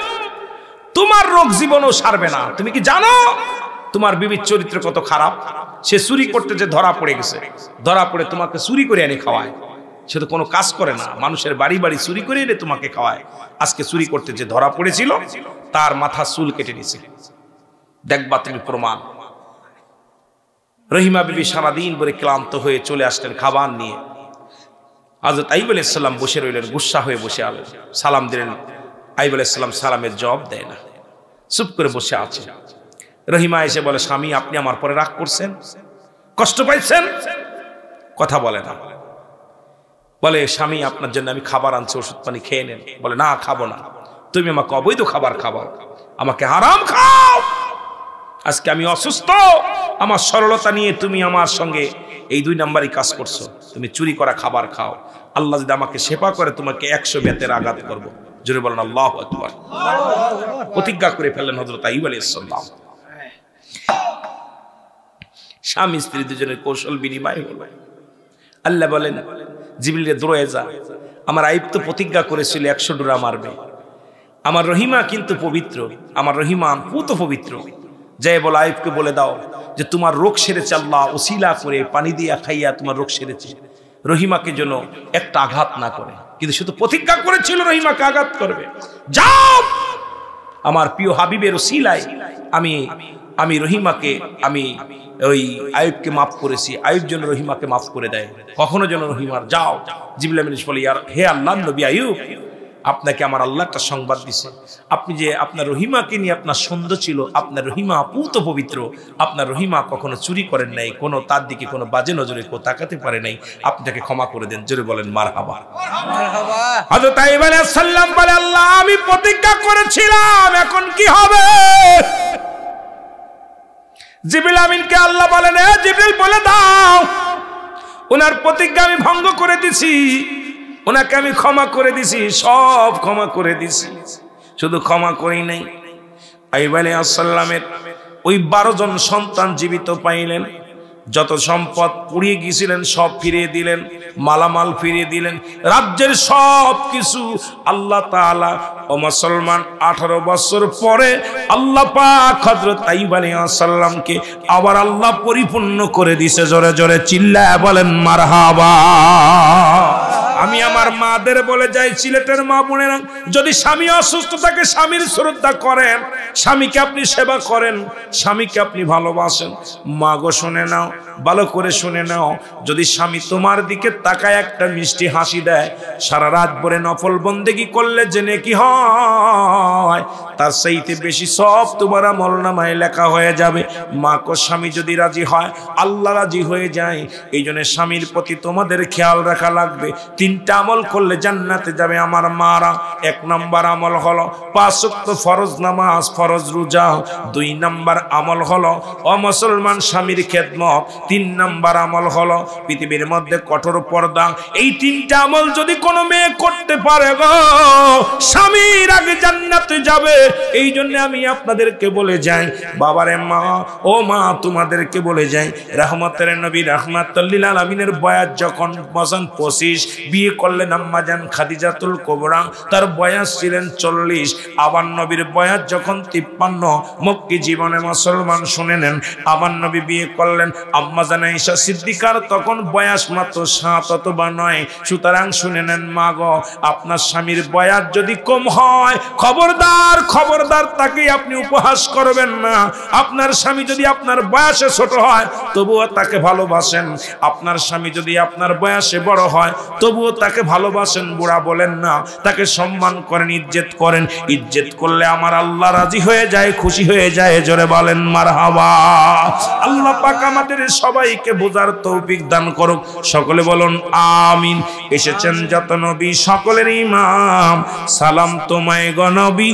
তোমার রোগ জীবনও সারবে না। তুমি কি জানো তোমার বিবির চরিত্র কত খারাপ? সে চুরি করতে যে ধরা পড়ে গেছে, ধরা পড়ে তোমাকে চুরি করে এনে খাওয়ায়। সে তো কোনো কাজ করে না, মানুষের বাড়ি বাড়ি চুরি করে এনে তোমাকে খাওয়ায়। আজকে চুরি করতে যে ধরা পড়েছিল, তার মাথা চুল কেটে নিয়েছে, দেখবা তুমি প্রমাণ। রহিমা বিবি সারাদিন ধরে ক্লান্ত হয়ে চলে আসলেন খাবার নিয়ে। হযরত আইয়ুব আলাইহিস সালাম বসে রইলেন, গুসা হয়ে বসে আলেন। সালাম দিলেন, আইয়ুব আলাইহিস সালাম সালামের জবাব দেয় না, চুপ করে বসে আছে। রহিমা এসে বলে, স্বামী আপনি আমার পরে রাগ করছেন, কষ্ট পাইছেন? কথা বলে না। বলে, স্বামী আপনার জন্য আমি খাবার আনছি, ওষুধ পানি খেয়ে নেন। বলে, না খাবো না, তুমি আমাকে অবৈধ খাবার খাওয়াও, আমাকে হারাম খাও। আজকে আমি অসুস্থ, আমার সরলতা নিয়ে তুমি আমার সঙ্গে এই 2 নাম্বারই কাজ করছো, তুমি চুরি করা খাবার খাও। আল্লাহ যদি আমাকে সেবা করে তোমাকে 100 বেতের আঘাত করবো। জোরে বলেন আল্লাহু আকবার। প্রতিজ্ঞা করে ফেললেন হযরত আইয়ুব আলাইহিস সালাম। স্বামী স্ত্রী দুজনের কৌশল বিনিময় হলো। আল্লাহ বলেন জিবরিল দৌড়ে যা, আমার আইব তো প্রতিজ্ঞা করেছিল 100 ডোরা মারবে, আমার রহিমা কিন্তু পবিত্র, আমার রহিমা পুত পবিত্র। যাই বলো আইবকে বলে দাও যে তোমার রোগ সেরেছে, আল্লাহ ওসিলা করে পানি দিয়া খাইয়া তোমার রোগ সেরেছে, রহিমাকে যেন একটা আঘাত না করে। কিন্তু শুধু প্রতিজ্ঞা করেছিল রহিমাকে আঘাত করবে। যাও আমার প্রিয় হাবিবের ওসিলায় আমি রহিমাকে আমি ওই আইবকে মাফ করেছি, আইব যেন রহিমাকে মাফ করে দেয়, কখনো যেন রহিমার। যাও জিবরিল আমিন বলে হে আল্লাহর নবী আইয়ুব, আপনাকে আমার আল্লাহ একটা সংবাদ দিছে, আপনি যে আপনার রহিমাকে নিয়ে আপনার সন্দেহ ছিল, আপনার রহিমা পুত পবিত্র, আপনার রহিমা কখনো চুরি করেন নাই, কোনো তার দিকে কোনো বাজে নজরে কেউ তাকাতে পারে নাই, আপনি তাকে ক্ষমা করে দেন। জোরে বলেন মারহাবা। হযরত আইয়ুব আলাইহিস সালাম বলে আল্লাহ আমি প্রতিজ্ঞা করেছিলাম, এখন কি হবে? জিবরিল আমিনকে আল্লাহ বলেন এ জিবরিল বলে দাও ওনার প্রতিজ্ঞা আমি ভঙ্গ করে দিছি, ওনাকে আমি ক্ষমা করে দিছি, সব ক্ষমা করে দিছি। শুধু ক্ষমা করেই নাই, আইয়ুব আলাইহিস সালামের ওই 12 জন সন্তান জীবিত পাইলেন, যত সম্পদ পুড়িয়ে গিয়েছিলেন সব ফিরিয়ে দিলেন, মালামাল ফিরিয়ে দিলেন, রাজ্যের সব কিছু আল্লাহ তাআলা ও মুসলমান 18 বছর পরে আল্লাহ পাক হযরত আইয়ুব আলাইহিস সালামকে আবার আল্লাহ পরিপূর্ণ করে দিয়েছে। জোরে জোরে চিল্লায়া বলেন মারহাবা। আমি আমার মাদের বলে যাই, সিলেটের মা বোনেরা, যদি স্বামী অসুস্থ থাকে স্বামীর শ্রদ্ধা করেন, স্বামীকে আপনি সেবা করেন, স্বামীকে আপনি ভালোবাসেন। মা গো শুনে নাও, ভালো করে শুনে নাও, যদি স্বামী তোমার দিকে তাকায় একটা মিষ্টি হাসি দেয়, সারা রাত ভরে নফল বন্দেগী করলে যে নেকি হয় তার চাইতে বেশি সব তোমার আমলনামায় লেখা হয়ে যাবে। মা গো স্বামী যদি রাজি হয় আল্লাহ রাজি হয়ে যায়। এই জন্য স্বামীর প্রতি তোমাদের খেয়াল রাখা লাগবে। 3টা আমল করলে জান্নাতে যাবে আমার মারা। 1 নাম্বার আমল হলো 5 ওয়াক্ত ফরজ নামাজ, ফরজ রোজা। 2 নাম্বার আমল হলো অমুসলমান স্বামীর খেদমত। 3 নাম্বার আমল হলো পৃথিবীর মধ্যে কঠোর পর্দা। এই 3টা আমল যদি কোনো মেয়ে করতে পারে গো, স্বামীর আগে জান্নাতে যাবে। এই জন্য আমি আপনাদেরকে বলে যাই, বাবারে মা ও মা তোমাদেরকে বলে যাই, রহমতের নবী রাহমাতুল লিল আলামিনের বয়স যখন 25, বিয়ে করলেন আম্মা জান খাদিজাতুল কুবরা, তার বয়স ছিলেন 40। আবার নবীর বয়স যখন 53, মক্কি জীবনে মুসলমান শুনে নেন, আবার নবী বিয়ে করলেন আম্মা জান আয়েশা সিদ্দিকার, তখন বয়স মাত্র 7 অথবা 9। সুতরাং শুনে নেন মা গো, আপনার স্বামীর বয়স যদি কম হয় খবরদার খবরদার তাকে আপনি উপহাস করবেন না। আপনার স্বামী যদি আপনার বয়সে ছোট হয় তবুও তাকে ভালোবাসেন, আপনার স্বামী যদি আপনার বয়সে বড় হয় তবুও তাকে ভালোবাসেন, বুড়া বলেন না, তাকে সম্মান করেন, ইজ্জত করেন। ইজ্জত করলে আমার আল্লাহ রাজি হয়ে যায়, খুশি হয়ে যায়। জোরে বলেন মারহাবা। আল্লাহ পাক আমাদের সবাইকে বোঝার তৌফিক দান করুক, সকলে বলুন আমিন। এসেছেন যত নবী সকলের ইমাম, সালাম তোমায় গো নবী।